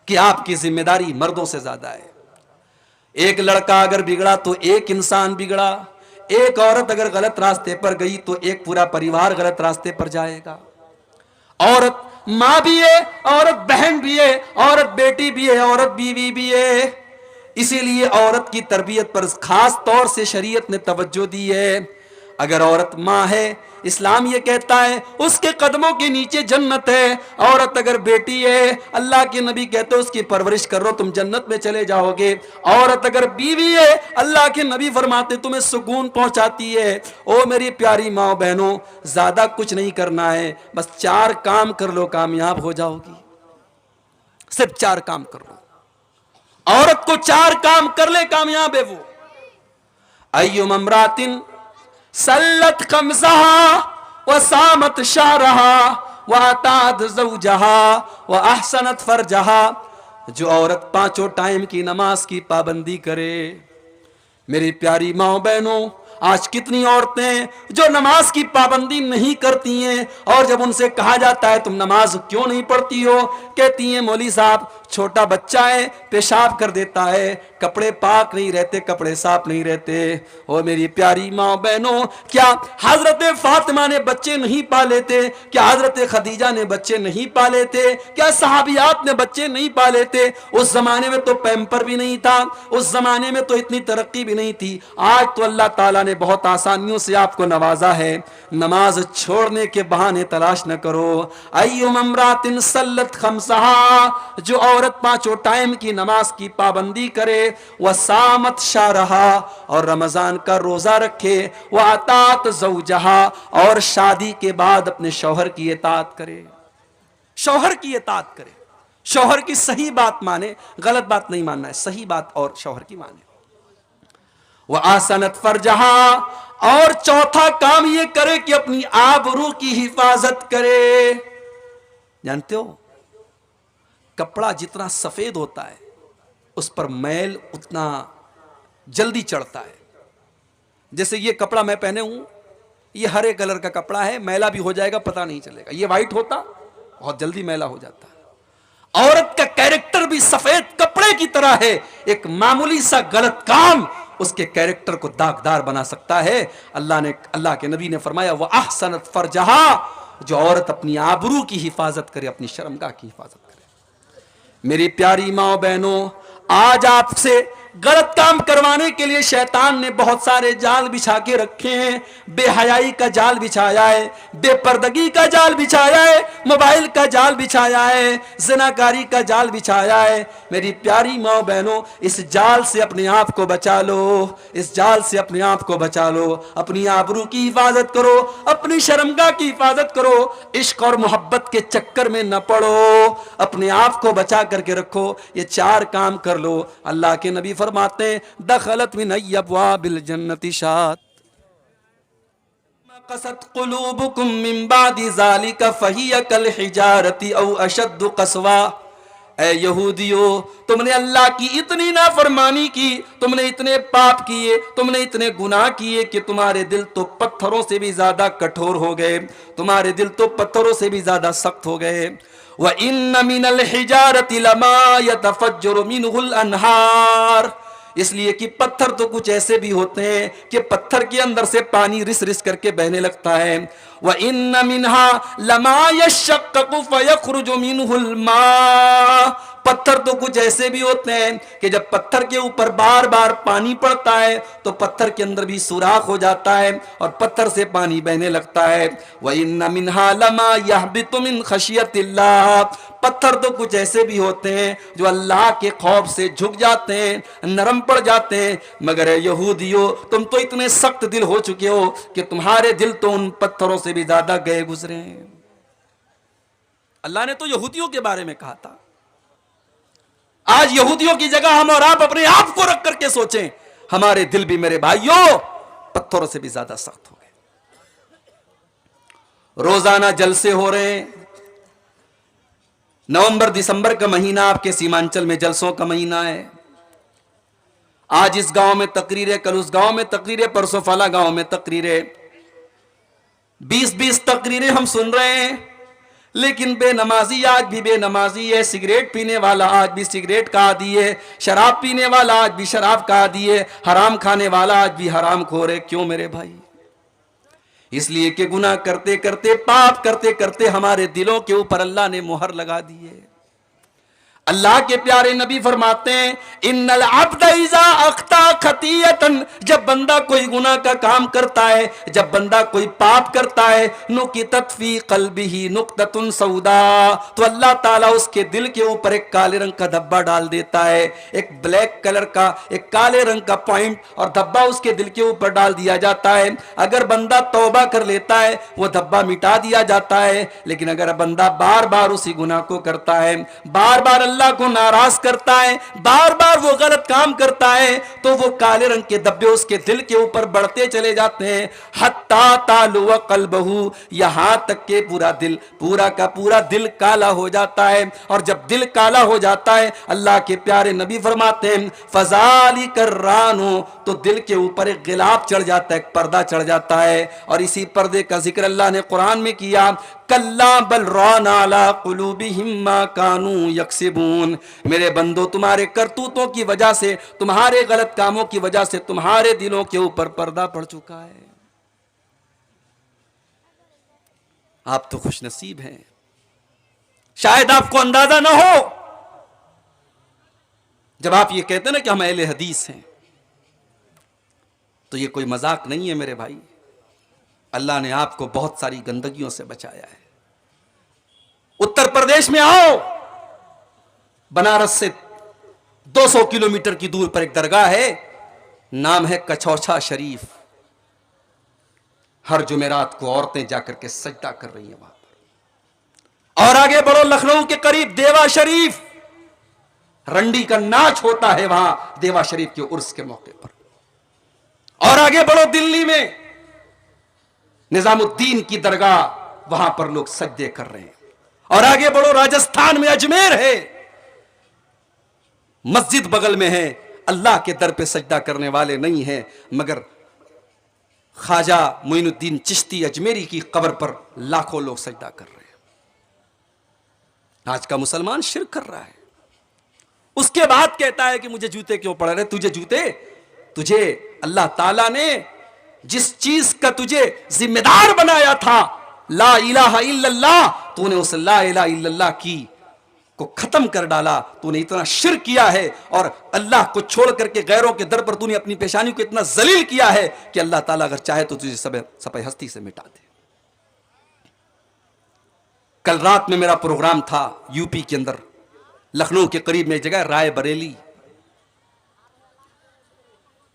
कि आपकी जिम्मेदारी मर्दों से ज्यादा है। एक लड़का अगर बिगड़ा तो एक इंसान बिगड़ा, एक औरत अगर गलत रास्ते पर गई तो एक पूरा परिवार गलत रास्ते पर जाएगा। औरत माँ भी है, औरत बहन भी है, औरत बेटी भी है, औरत बीवी भी है। इसीलिए औरत की तरबियत पर खास तौर से शरीयत ने तवज्जो दी है। अगर औरत माँ है, इस्लाम ये कहता है उसके कदमों के नीचे जन्नत है। औरत अगर बेटी है, अल्लाह के नबी कहते हैं उसकी परवरिश करो तुम जन्नत में चले जाओगे। औरत अगर बीवी है, अल्लाह के नबी फरमाते तुम्हें सुकून पहुंचाती है। ओ मेरी प्यारी माँ बहनों, ज्यादा कुछ नहीं करना है, बस 4 काम कर लो, कामयाब हो जाओगी। सिर्फ 4 काम कर लो। औरत को 4 काम कर ले, कामयाब है वो। अय्युम अमरातिन सल्लत खमसहा व सामत शारहा व अतात ज़ौजहा व अहसनत फरजहा। जो औरत 5 टाइम की नमाज की पाबंदी करे। मेरी प्यारी माँ बहनों, आज कितनी औरतें जो नमाज की पाबंदी नहीं करती हैं, और जब उनसे कहा जाता है तुम नमाज क्यों नहीं पढ़ती हो, कहती हैं मौली साहब छोटा बच्चा है, पेशाब कर देता है, कपड़े पाक नहीं रहते, कपड़े साफ नहीं रहते। और मेरी प्यारी माँ बहनों, क्या हजरत फातिमा ने बच्चे नहीं पाले थे? क्या हजरत खदीजा ने बच्चे नहीं पाले थे? क्या सहाबियात ने बच्चे नहीं पाले थे? उस जमाने में तो पैम्पर भी नहीं था, उस जमाने में तो इतनी तरक्की भी नहीं थी। आज तो अल्लाह ताला ने बहुत आसानियों से आपको नवाजा है। नमाज छोड़ने के बहाने तलाश न करो। अय्युम अमरातिन सल्लत खमसहा, जो औरत 5 टाइम की नमाज की पाबंदी करे, वह सामत शारहा, और रमजान का रोजा रखे, वह अतात ज़ौजहा, और शादी के बाद अपने शौहर की इताअत करे। शौहर की इताअत करे, शौहर की सही बात माने, गलत बात नहीं मानना है, सही बात और शौहर की माने। वह आसनत फरजहा, और चौथा काम यह करे कि अपनी आबरू की हिफाजत करे। जानते हो, कपड़ा जितना सफेद होता है उस पर मैल उतना जल्दी चढ़ता है। जैसे ये कपड़ा मैं पहने हूं, ये हरे कलर का कपड़ा है, मैला भी हो जाएगा पता नहीं चलेगा। ये वाइट होता बहुत जल्दी मैला हो जाता है। औरत का कैरेक्टर भी सफेद कपड़े की तरह है। एक मामूली सा गलत काम उसके कैरेक्टर को दागदार बना सकता है। अल्लाह के नबी ने फरमाया वह अहसनत फरजहा, जो औरत अपनी आबरू की हिफाजत करे, अपनी शर्मगाह की हिफाजत करे। मेरी प्यारी माँ बहनों, आज आपसे गलत काम करवाने के लिए शैतान ने बहुत सारे जाल बिछा के रखे हैं। बेहयाई का जाल बिछाया है, बेपर्दगी का जाल बिछाया है, मोबाइल का जाल बिछाया है, ज़िनाकारी का जाल बिछाया है। मेरी प्यारी माँ बहनों, इस जाल से अपने आप को बचा लो, इस जाल से अपने आप को बचा लो। अपनी आबरू की हिफाजत करो, अपनी शर्मगाह की हिफाजत करो, इश्क और मोहब्बत के चक्कर में न पड़ो, अपने आप को बचा करके रखो। ये 4 काम कर लो। अल्लाह के नबी फरमाते हैं दखलत मिन अब्वाबिल जन्नति शात कसत कुलूबुकुम मिन बादि ज़ालिका फहिय कल हिजारति औ अशद्दु कसवा। ऐ यहूदियों, तुमने अल्लाह की इतनी नाफरमानी की, तुमने इतने पाप किए, तुमने इतने गुनाह किए कि तुम्हारे दिल तो पत्थरों से भी ज्यादा कठोर हो गए, तुम्हारे दिल तो पत्थरों से भी ज्यादा सख्त हो गए। व इन्न मिनल हिजारति लमा यतफज्जरु मिनहुल अनहार, इसलिए कि पत्थर तो कुछ ऐसे भी होते हैं कि पत्थर के अंदर से पानी रिस रिस करके बहने लगता है। व इन्न मिनहा लमा यशक्ककु फयखरुजु मिनहुल मा, पत्थर तो कुछ ऐसे भी होते हैं कि जब पत्थर के ऊपर बार बार पानी पड़ता है तो पत्थर के अंदर भी सुराख हो जाता है और पत्थर से पानी बहने लगता है। व इन्न मिनहा लमा यहबितु मिन खशियतिल्लाह, पत्थर तो कुछ ऐसे भी होते हैं जो अल्लाह के खौफ से झुक जाते हैं, नरम पड़ जाते हैं। मगर यहूदियों, तुम तो इतने सख्त दिल हो चुके हो कि तुम्हारे दिल तो उन पत्थरों से भी ज्यादा गए गुजरे हैं। अल्लाह ने तो यहूदियों के बारे में कहा था आज यहूदियों की जगह हम और आप अपने आप को रख करके सोचें, हमारे दिल भी मेरे भाइयों पत्थरों से भी ज्यादा सख्त हो गए। रोजाना जलसे हो रहे हैं। नवंबर दिसंबर का महीना आपके सीमांचल में जलसों का महीना है। आज इस गांव में तकरीरें, कल उस गांव में तकरीरें, परसों फला गांव में तकरीरें, 20-20 तकरीरें हम सुन रहे हैं। लेकिन बेनमाजी आज भी बेनमाजी है, सिगरेट पीने वाला आज भी सिगरेट का आदी है, शराब पीने वाला आज भी शराब का आदी है, हराम खाने वाला आज भी हराम खोर है। क्यों मेरे भाई? इसलिए कि गुनाह करते करते, पाप करते करते हमारे दिलों के ऊपर अल्लाह ने मुहर लगा दी है। अल्लाह के प्यारे नबी फरमाते हैं, इन्नल अब्द इज़ा अख्ता खतियतन, जब बंदा कोई गुनाह का काम करता है, जब बंदा कोई पाप करता है, नुकितत फी क़ल्बिही नुक्ततुन सौदा, तो अल्लाह ताला उसके दिल के ऊपर एक काले रंग का धब्बा डाल देता है। एक ब्लैक कलर का, एक काले रंग का पॉइंट और धब्बा उसके दिल के ऊपर डाल दिया जाता है। अगर बंदा तौबा कर लेता है, वो धब्बा मिटा दिया जाता है। लेकिन अगर बंदा बार बार उसी गुनाह को करता है, बार बार अल्लाह को नाराज करता है, बार बार वो गलत काम करता है, तो वो काले रंग के धब्बे उसके दिल के ऊपर बढ़ते चले जाते हैं। हत्ता तालु क़ल्बहु, यहां तक के पूरा दिल, पूरा का पूरा दिल काला हो जाता है। और जब दिल काला हो जाता है, अल्लाह के प्यारे नबी फरमाते हैं, फज़ालिकर रानो, तो दिल के ऊपर एक गिलाफ चढ़ जाता है, एक पर्दा चढ़ जाता है। और इसी पर्दे का जिक्र अल्लाह ने कुरान में किया, कल्ला बल रान अला कुलूबिहिम मा कानू यक्सिबून, मेरे बंदो तुम्हारे करतूतों की वजह से, तुम्हारे गलत कामों की वजह से तुम्हारे दिलों के ऊपर पर्दा पड़ चुका है। आप तो खुश नसीब हैं, शायद आपको अंदाजा ना हो। जब आप ये कहते हैं ना कि हम अहले हदीस हैं, तो ये कोई मजाक नहीं है मेरे भाई। अल्लाह ने आपको बहुत सारी गंदगियों से बचाया है। उत्तर प्रदेश में आओ, बनारस से 200 किलोमीटर की दूर पर एक दरगाह है, नाम है कछौछा शरीफ। हर जुमेरात को औरतें जाकर के सजदा कर रही हैं वहां पर। और आगे बढ़ो, लखनऊ के करीब देवा शरीफ, रंडी का नाच होता है वहां देवा शरीफ के उर्स के मौके पर। और आगे बढ़ो, दिल्ली में निजामुद्दीन की दरगाह, वहां पर लोग सजदे कर रहे हैं। और आगे बढ़ो, राजस्थान में अजमेर है, मस्जिद बगल में है, अल्लाह के दर पे सजदा करने वाले नहीं हैं, मगर ख्वाजा मोइनुद्दीन चिश्ती अजमेरी की कब्र पर लाखों लोग सजदा कर रहे हैं। आज का मुसलमान शिर्क कर रहा है, उसके बाद कहता है कि मुझे जूते क्यों पड़ रहे? तुझे जूते, तुझे अल्लाह ताला ने जिस चीज का तुझे जिम्मेदार बनाया था, ला इलाहा इल्लल्लाह, तूने उस ला इलाहा इल्लल्लाह की को खत्म कर डाला। तूने इतना शिर्क किया है और अल्लाह को छोड़ करके गैरों के दर पर तूने अपनी पेशानी को इतना जलील किया है कि अल्लाह ताला अगर चाहे तो तुझे सब हस्ती से मिटा दे। कल रात में मेरा प्रोग्राम था यूपी के अंदर, लखनऊ के करीब में एक जगह राय बरेली।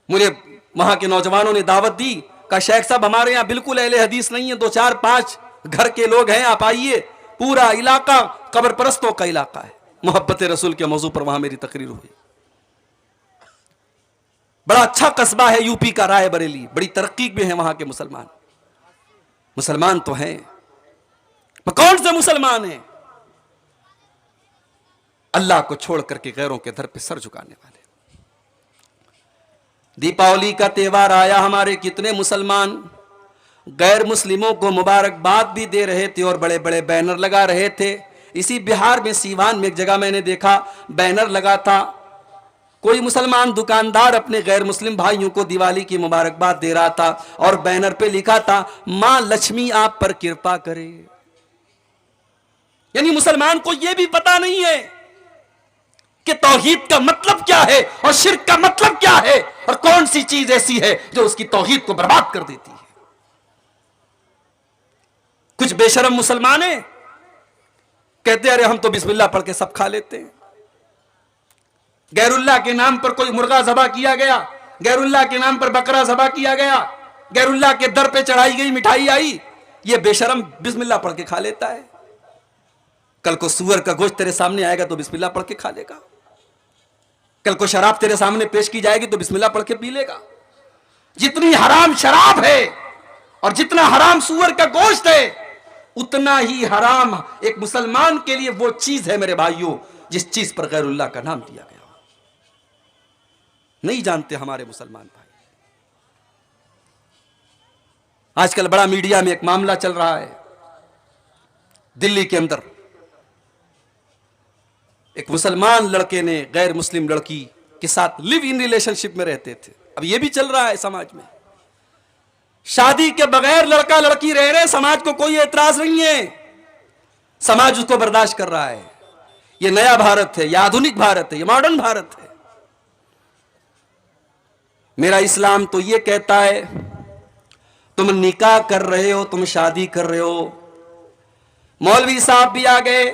मुझे वहां के नौजवानों ने दावत दी, कहा शेख साहब हमारे यहां बिल्कुल अहले हदीस नहीं है, 2-4-5 घर के लोग हैं, आप आइए। पूरा इलाका कब्र परस्तों का इलाका है। मोहब्बत रसूल के मौजू पर वहां मेरी तकरीर हुई। बड़ा अच्छा कस्बा है यूपी का राय बरेली, बड़ी तरक्की में है वहां के मुसलमान। मुसलमान तो हैं, कौन से मुसलमान हैं? अल्लाह को छोड़ करके गैरों के दर पे सर झुकाने वाले। दीपावली का त्योहार आया, हमारे कितने मुसलमान गैर मुस्लिमों को मुबारकबाद भी दे रहे थे और बड़े बड़े बैनर लगा रहे थे। इसी बिहार में सीवान में एक जगह मैंने देखा, बैनर लगा था, कोई मुसलमान दुकानदार अपने गैर मुस्लिम भाइयों को दिवाली की मुबारकबाद दे रहा था और बैनर पे लिखा था, मां लक्ष्मी आप पर कृपा करे। यानी मुसलमान को यह भी पता नहीं है कि तौहीद का मतलब क्या है और शिर्क का मतलब क्या है, और कौन सी चीज ऐसी है जो उसकी तौहीद को बर्बाद कर देती है। कुछ बेशरम मुसलमान हैं, कहते अरे हम तो बिस्मिल्लाह पढ़ के सब खा लेते हैं। गैरुल्लाह के नाम पर कोई मुर्गा ज़बा किया गया, गैरुल्लाह के नाम पर बकरा ज़बा किया गया, गैरुल्लाह के दर पे चढ़ाई गई मिठाई आई, ये बेशरम बिस्मिल्लाह पढ़ के खा लेता है। कल को सुअर का गोश्त तेरे सामने आएगा तो बिस्मिल्लाह पढ़ के खा लेगा। कल को शराब तेरे सामने पेश की जाएगी तो बिस्मिल्लाह पढ़ के पी लेगा। जितनी हराम शराब है और जितना हराम सूअर का गोश्त है, उतना ही हराम एक मुसलमान के लिए वो चीज है मेरे भाइयों जिस चीज पर गैरुल्लाह का नाम दिया गया। नहीं जानते हमारे मुसलमान भाई। आजकल बड़ा मीडिया में एक मामला चल रहा है, दिल्ली के अंदर एक मुसलमान लड़के ने गैर मुस्लिम लड़की के साथ लिव इन रिलेशनशिप में रहते थे। अब यह भी चल रहा है समाज में, शादी के बगैर लड़का लड़की रह रहे, समाज को कोई एतराज नहीं है, समाज उसको बर्दाश्त कर रहा है। यह नया भारत है, यह आधुनिक भारत है, यह मॉडर्न भारत है। मेरा इस्लाम तो यह कहता है तुम निकाह कर रहे हो, तुम शादी कर रहे हो। मौलवी साहब भी आ गए,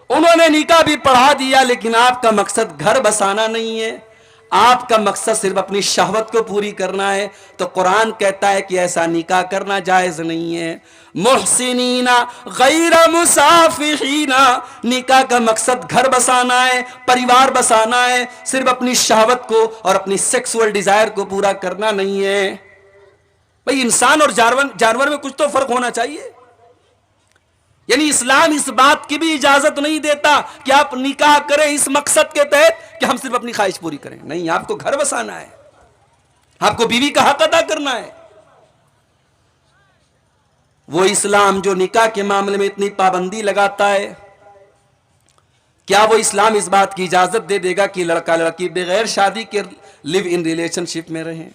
उन्होंने निकाह भी पढ़ा दिया, लेकिन आपका मकसद घर बसाना नहीं है, आपका मकसद सिर्फ अपनी शहवत को पूरी करना है। तो कुरान कहता है कि ऐसा निकाह करना जायज नहीं है। मुहसिनीना गैर मुसाफिहीना, निकाह का मकसद घर बसाना है, परिवार बसाना है, सिर्फ अपनी शहवत को और अपनी सेक्सुअल डिजायर को पूरा करना नहीं है। भाई इंसान और जानवर में कुछ तो फर्क होना चाहिए। यानी इस्लाम इस बात की भी इजाजत नहीं देता कि आप निकाह करें इस मकसद के तहत कि हम सिर्फ अपनी ख्वाहिश पूरी करें। नहीं, आपको घर बसाना है, आपको बीवी का हक अदा करना है। वो इस्लाम जो निकाह के मामले में इतनी पाबंदी लगाता है, क्या वो इस्लाम इस बात की इजाजत दे देगा कि लड़का लड़की बगैर शादी के लिव इन रिलेशनशिप में रहें?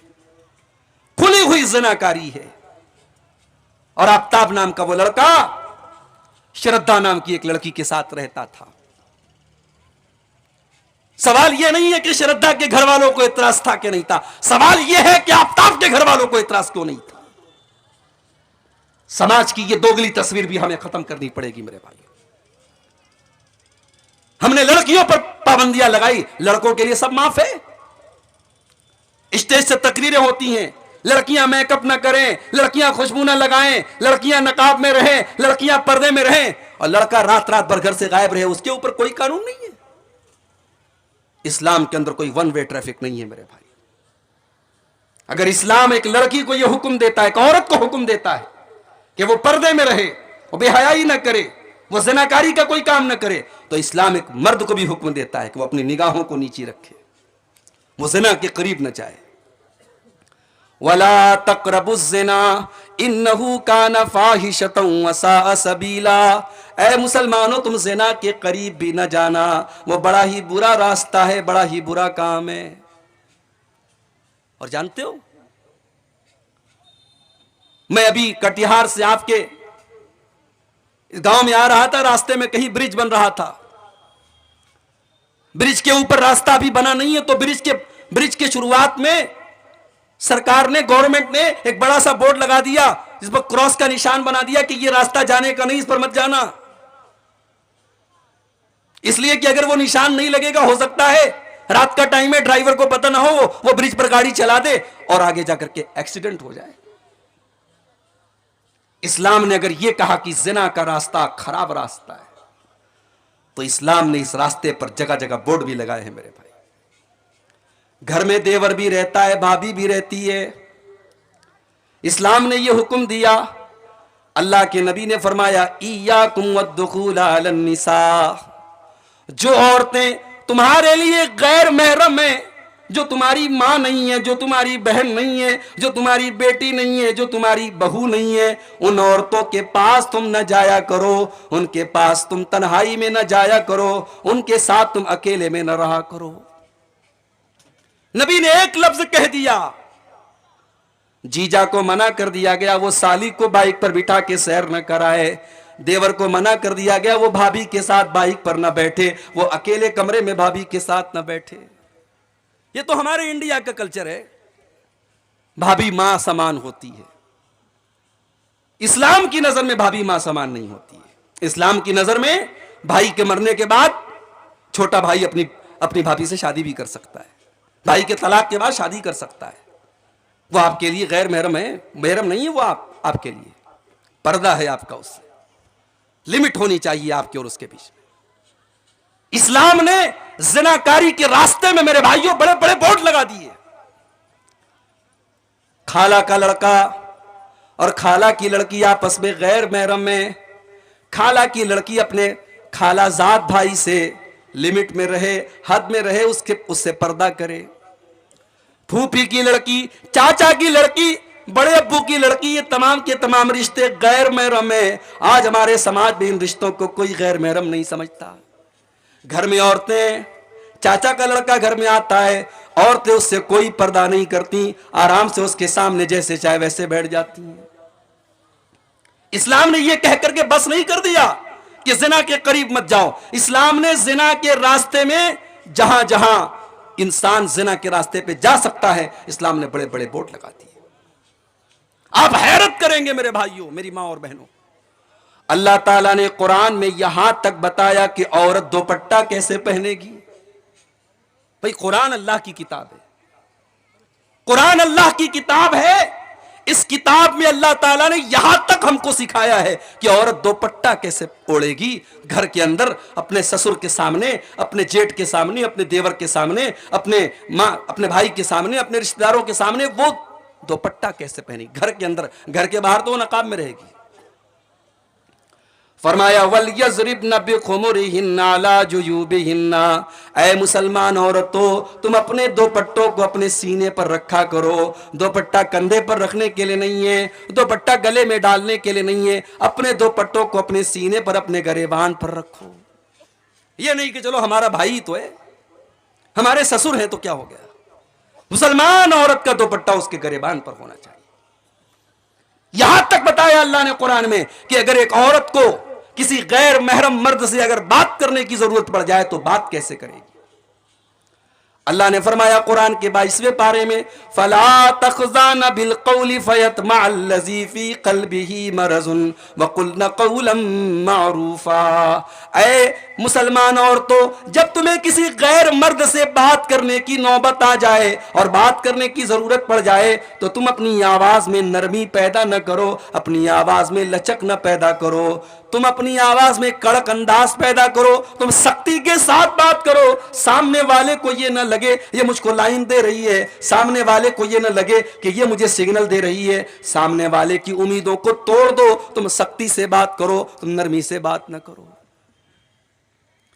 खुली हुई ज़िनाकारी है। और आफ्ताब नाम का वो लड़का श्रद्धा नाम की एक लड़की के साथ रहता था। सवाल यह नहीं है कि श्रद्धा के घर वालों को इतराज था कि नहीं था, सवाल यह है कि आफ्ताब के घर वालों को इतराज क्यों नहीं था। समाज की यह दोगली तस्वीर भी हमें खत्म करनी पड़ेगी मेरे भाई। हमने लड़कियों पर पाबंदियां लगाई, लड़कों के लिए सब माफ है। स्टेज से तकरीरें होती हैं, लड़कियां मेकअप ना करें, लड़कियां खुशबू ना लगाएं, लड़कियां नकाब में रहें, लड़कियां पर्दे में रहें, और लड़का रात रात भर घर से गायब रहे, उसके ऊपर कोई कानून नहीं है। इस्लाम के अंदर कोई वन वे ट्रैफिक नहीं है मेरे भाई। अगर इस्लाम एक लड़की को यह हुक्म देता है, एक औरत को हुक्म देता है कि वो पर्दे में रहे, वो बेहयाई ना करे, वो ज़िनाकारी का कोई काम ना करे, तो इस्लाम एक मर्द को भी हुक्म देता है कि वो अपनी निगाहों को नीची रखे, वो ज़िना के करीब न जाए। वला तक़रबुज़्ज़िना इन्नहु काना फ़ाहिशतन व साअ सबीला। ऐ मुसलमानों, तुम ज़िना के करीब भी न जाना, वो बड़ा ही बुरा रास्ता है, बड़ा ही बुरा काम है। और जानते हो, मैं अभी कटिहार से आपके गांव में आ रहा था, रास्ते में कहीं ब्रिज बन रहा था, ब्रिज के ऊपर रास्ता भी बना नहीं है, तो ब्रिज के शुरुआत में सरकार ने, गवर्नमेंट ने एक बड़ा सा बोर्ड लगा दिया जिस पर क्रॉस का निशान बना दिया कि ये रास्ता जाने का नहीं, इस पर मत जाना। इसलिए कि अगर वो निशान नहीं लगेगा, हो सकता है रात का टाइम है, ड्राइवर को पता ना हो, वो ब्रिज पर गाड़ी चला दे और आगे जाकर के एक्सीडेंट हो जाए। इस्लाम ने अगर यह कहा कि जिना का रास्ता खराब रास्ता है, तो इस्लाम ने इस रास्ते पर जगह जगह बोर्ड भी लगाए हैं मेरे भाई। घर में देवर भी रहता है, भाभी भी रहती है, इस्लाम ने यह हुक्म दिया। अल्लाह के नबी ने फरमाया, इय्याकुम वद्दुखूल अलन निसा, जो औरतें तुम्हारे लिए गैर महरम है, जो तुम्हारी माँ नहीं है, जो तुम्हारी बहन नहीं है, जो तुम्हारी बेटी नहीं है, जो तुम्हारी बहू नहीं है, उन औरतों के पास तुम न जाया करो, उनके पास तुम तन्हाई में न जाया करो, उनके साथ तुम अकेले में न रहा करो। नबी ने एक लफ्ज कह दिया, जीजा को मना कर दिया गया वो साली को बाइक पर बिठा के सैर न कराए, देवर को मना कर दिया गया वो भाभी के साथ बाइक पर न बैठे, वो अकेले कमरे में भाभी के साथ न बैठे। ये तो हमारे इंडिया का कल्चर है, भाभी मां समान होती है। इस्लाम की नजर में भाभी मां समान नहीं होती है। इस्लाम की नजर में भाई के मरने के बाद छोटा भाई अपनी भाभी से शादी भी कर सकता है, भाई के तलाक के बाद शादी कर सकता है। वो आपके लिए गैर महरम है, महरम नहीं है वो, आपके लिए पर्दा है आपका, उससे लिमिट होनी चाहिए आपके और उसके बीच में। इस्लाम ने जिनाकारी के रास्ते में मेरे भाइयों बड़े बड़े बोर्ड लगा दिए। खाला का लड़का और खाला की लड़की आपस में गैर महरम में, खाला की लड़की अपने खालाजाद भाई से लिमिट में रहे, हद में रहे, उससे पर्दा करे। फूफी की लड़की, चाचा की लड़की, बड़े अब्बू की लड़की, ये तमाम के तमाम रिश्ते गैर महरम है। आज हमारे समाज में इन रिश्तों को कोई गैर महरम नहीं समझता। घर में औरतें, चाचा का लड़का घर में आता है, औरतें उससे कोई पर्दा नहीं करती, आराम से उसके सामने जैसे चाहे वैसे बैठ जाती हैं। इस्लाम ने यह कह करके बस नहीं कर दिया कि जिना के करीब मत जाओ। इस्लाम ने जिना के रास्ते में जहां जहां इंसान जिना के रास्ते पे जा सकता है, इस्लाम ने बड़े बड़े बोर्ड लगा दिए। आप हैरत करेंगे मेरे भाइयों, मेरी मां और बहनों, अल्लाह ताला ने कुरान में यहां तक बताया कि औरत दुपट्टा कैसे पहनेगी। भाई कुरान अल्लाह की किताब है, कुरान अल्लाह की किताब है। इस किताब में अल्लाह ताला ने यहां तक हमको सिखाया है कि औरत दुपट्टा कैसे ओढ़ेगी घर के अंदर, अपने ससुर के सामने, अपने जेठ के सामने, अपने देवर के सामने, अपने भाई के सामने, अपने रिश्तेदारों के सामने वो दुपट्टा कैसे पहनेगी घर के अंदर। घर के बाहर तो वो नकाब में रहेगी। फरमाया वल यज़रिबन बिखुमुरिहिन्ना अला जुयूबिहिन्ना, ऐ मुसलमान औरतों, तुम अपने दुपट्टों को अपने सीने पर रखा करो। दुपट्टा कंधे पर रखने के लिए नहीं है, दुपट्टा गले में डालने के लिए नहीं है। अपने दुपट्टों को अपने सीने पर, अपने गरेबान पर रखो। ये नहीं कि चलो हमारा भाई तो है, हमारे ससुर हैं तो क्या हो गया। मुसलमान औरत का दुपट्टा उसके गरेबान पर होना चाहिए। यहां तक बताया अल्लाह ने कुरान में कि अगर एक औरत को किसी गैर महरम मर्द से अगर बात करने की जरूरत पड़ जाए तो बात कैसे करेगी। अल्लाह ने फरमाया कुरान के 22वें पारे में, फला तखज़ान बिल क़ौलि फ़यतमअल्लज़ी फ़ी क़ल्बिही मरज़ुन वक़ुल्न क़ौलन मारूफ़ा। ऐ मुसलमान औरतों, जब तुम्हें किसी गैर मर्द से बात करने की नौबत आ जाए और बात करने की जरूरत पड़ जाए तो तुम अपनी आवाज में नरमी पैदा न करो, अपनी आवाज में लचक न पैदा करो, तुम अपनी आवाज में कड़क अंदाज पैदा करो, तुम सख्ती के साथ बात करो। सामने वाले को ये न लगे ये मुझको लाइन दे रही है, सामने वाले को ये न लगे कि ये मुझे सिग्नल दे रही है। सामने वाले की उम्मीदों को तोड़ दो, तुम सख्ती से बात करो, तुम नरमी से बात न करो।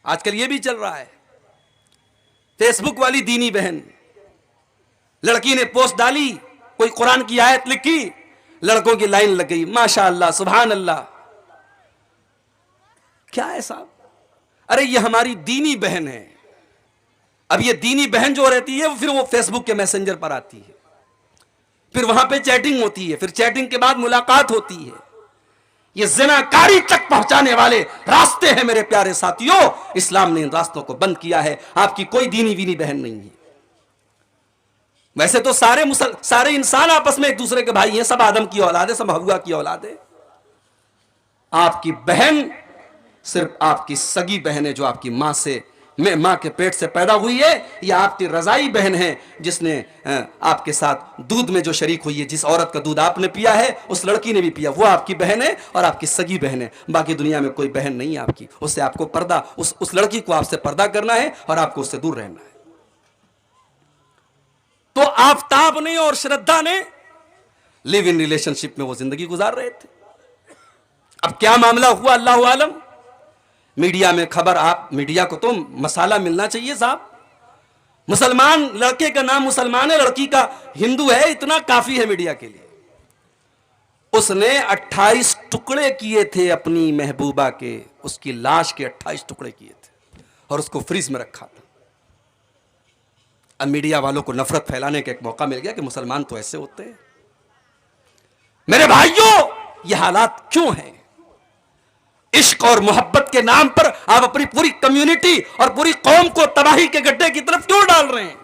आजकल ये भी चल रहा है, फेसबुक वाली दीनी बहन, लड़की ने पोस्ट डाली, कोई कुरान की आयत लिखी, लड़कों की लाइन लग गई, माशाअल्लाह सुभान अल्लाह। क्या है साहब, अरे ये हमारी दीनी बहन है। अब ये दीनी बहन जो रहती है फिर वो फेसबुक के मैसेंजर पर आती है, फिर वहां पे चैटिंग होती है, फिर चैटिंग के बाद मुलाकात होती है। ये ज़िनाकारी तक पहुंचाने वाले रास्ते हैं मेरे प्यारे साथियों। इस्लाम ने इन रास्तों को बंद किया है। आपकी कोई दीनी वीनी बहन नहीं है। वैसे तो सारे इंसान आपस में एक दूसरे के भाई हैं, सब आदम की औलाद है, सब हव्वा की औलाद है। आपकी बहन सिर्फ आपकी सगी बहन है जो आपकी मां के पेट से पैदा हुई है, या आपकी रजाई बहन है जिसने आपके साथ दूध में जो शरीक हुई है। जिस औरत का दूध आपने पिया है उस लड़की ने भी पिया, वो आपकी बहन है और आपकी सगी बहन है। बाकी दुनिया में कोई बहन नहीं है आपकी। उससे आपको पर्दा, उस लड़की को आपसे पर्दा करना है और आपको उससे दूर रहना है। तो आफताब ने और श्रद्धा ने लिव इन रिलेशनशिप में वो जिंदगी गुजार रहे थे। अब क्या मामला हुआ अल्लाह आलम। मीडिया में खबर, आप मीडिया को तो मसाला मिलना चाहिए साहब। मुसलमान लड़के का नाम मुसलमान है, लड़की का हिंदू है, इतना काफी है मीडिया के लिए। उसने 28 टुकड़े किए थे अपनी महबूबा के, उसकी लाश के 28 टुकड़े किए थे और उसको फ्रीज में रखा था। अब मीडिया वालों को नफरत फैलाने का एक मौका मिल गया कि मुसलमान तो ऐसे होते हैं। मेरे भाइयों, यह हालात क्यों हैं? इश्क और मोहब्बत के नाम पर आप अपनी पूरी कम्युनिटी और पूरी कौम को तबाही के गड्ढे की तरफ क्यों डाल रहे हैं?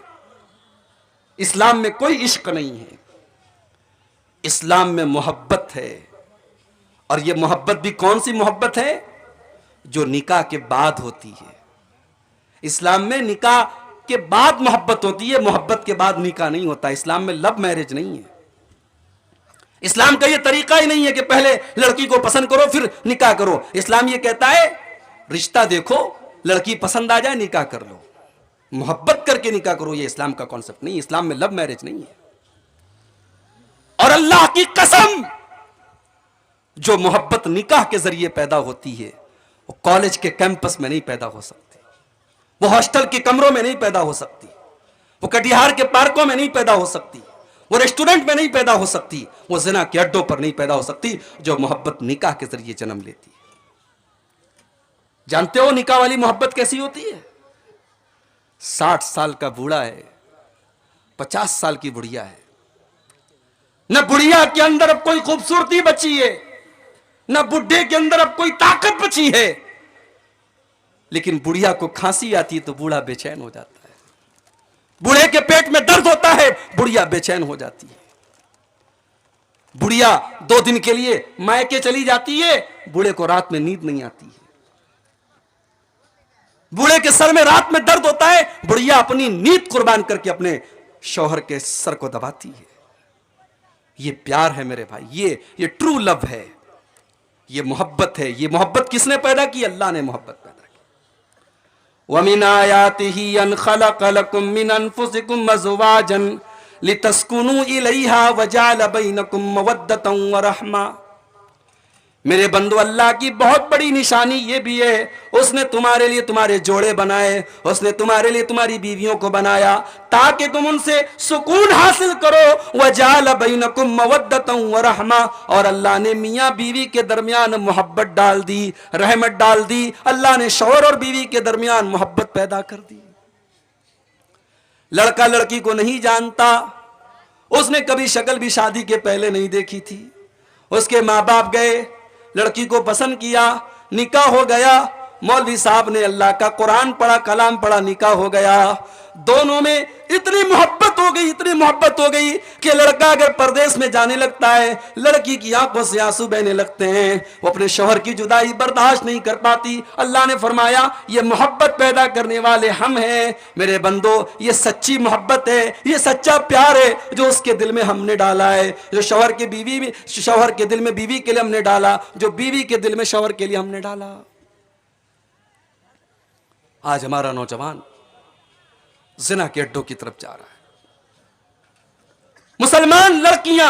इस्लाम में कोई इश्क नहीं है, इस्लाम में मोहब्बत है। और यह मोहब्बत भी कौन सी मोहब्बत है? जो निकाह के बाद होती है। इस्लाम में निकाह के बाद मोहब्बत होती है, मोहब्बत के बाद निकाह नहीं होता। इस्लाम में लव मैरिज नहीं है। इस्लाम का यह तरीका ही नहीं है कि पहले लड़की को पसंद करो फिर निकाह करो। इस्लाम यह कहता है रिश्ता देखो, लड़की पसंद आ जाए निकाह कर लो। मोहब्बत करके निकाह करो, ये इस्लाम का कॉन्सेप्ट नहीं। इस्लाम में लव मैरिज नहीं है। और अल्लाह की कसम, जो मोहब्बत निकाह के जरिए पैदा होती है वो कॉलेज के कैंपस में नहीं पैदा हो सकती, वो हॉस्टल के कमरों में नहीं पैदा हो सकती, वो कटिहार के पार्कों में नहीं पैदा हो सकती, वो रेस्टोरेंट में नहीं पैदा हो सकती, वो जिना के अड्डों पर नहीं पैदा हो सकती। जो मोहब्बत निकाह के जरिए जन्म लेती है। जानते हो निकाह वाली मोहब्बत कैसी होती है? 60 साल का बूढ़ा है, 50 साल की बुढ़िया है, न बुढ़िया के अंदर अब कोई खूबसूरती बची है, न बुढ़े के अंदर अब कोई ताकत बची है, लेकिन बुढ़िया को खांसी आती है तो बूढ़ा बेचैन हो जाता है, बूढ़े के पेट में दर्द होता है, बुढ़िया बेचैन हो जाती है। बुढ़िया 2 दिन के लिए मायके चली जाती है, बूढ़े को रात में नींद नहीं आती है, बूढ़े के सर में रात में दर्द होता है, बुढ़िया अपनी नींद कुर्बान करके अपने शौहर के सर को दबाती है। ये प्यार है मेरे भाई, ये ट्रू लव है, ये मोहब्बत है। ये मोहब्बत किसने पैदा की? अल्लाह ने मोहब्बत पैदा की। वमिन आयातिही अन खलक़ लकुम मिन अनफुसिकुम अज़वाजन लितस्कुनू इलैहा वजअल बैनकुम मवद्दतन व रहमा। मेरे बंदो, अल्लाह की बहुत बड़ी निशानी ये भी है, उसने तुम्हारे लिए तुम्हारे जोड़े बनाए, उसने तुम्हारे लिए तुम्हारी बीवियों को बनाया ताकि तुम उनसे सुकून हासिल करो। वजाल बैनकुम मवद्दतन व रहमा, और अल्लाह ने मियाँ बीवी के दरमियान मोहब्बत डाल दी, रहमत डाल दी। अल्लाह ने शौहर और बीवी के दरमियान मोहब्बत पैदा कर दी। लड़का लड़की को नहीं जानता, उसने कभी शक्ल भी शादी के पहले नहीं देखी थी, उसके माँ बाप गए, लड़की को पसंद किया, निकाह हो गया, मौलवी साहब ने अल्लाह का कुरान पढ़ा, कलाम पढ़ा, निकाह हो गया। दोनों में इतनी मोहब्बत हो गई, इतनी मोहब्बत हो गई कि लड़का अगर परदेश में जाने लगता है, लड़की की आंखों से आंसू बहने लगते हैं, वो अपने शौहर की जुदाई बर्दाश्त नहीं कर पाती। अल्लाह ने फरमाया ये मोहब्बत पैदा करने वाले हम हैं। मेरे बंदो, ये सच्ची मोहब्बत है, ये सच्चा प्यार है जो उसके दिल में हमने डाला है, जो शौहर के दिल में बीवी के लिए हमने डाला, जो बीवी के दिल में शौहर के लिए हमने डाला। आज हमारा नौजवान जिना के अड्डों की तरफ जा रहा है। मुसलमान लड़कियां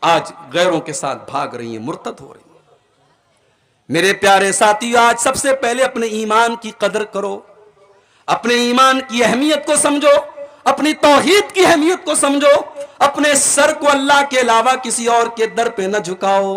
आज गैरों के साथ भाग रही हैं, मुर्तद हो रही हैं। मेरे प्यारे साथियों, आज सबसे पहले अपने ईमान की कदर करो, अपने ईमान की अहमियत को समझो, अपनी तौहीद की अहमियत को समझो, अपने सर को अल्लाह के अलावा किसी और के दर पे न झुकाओ।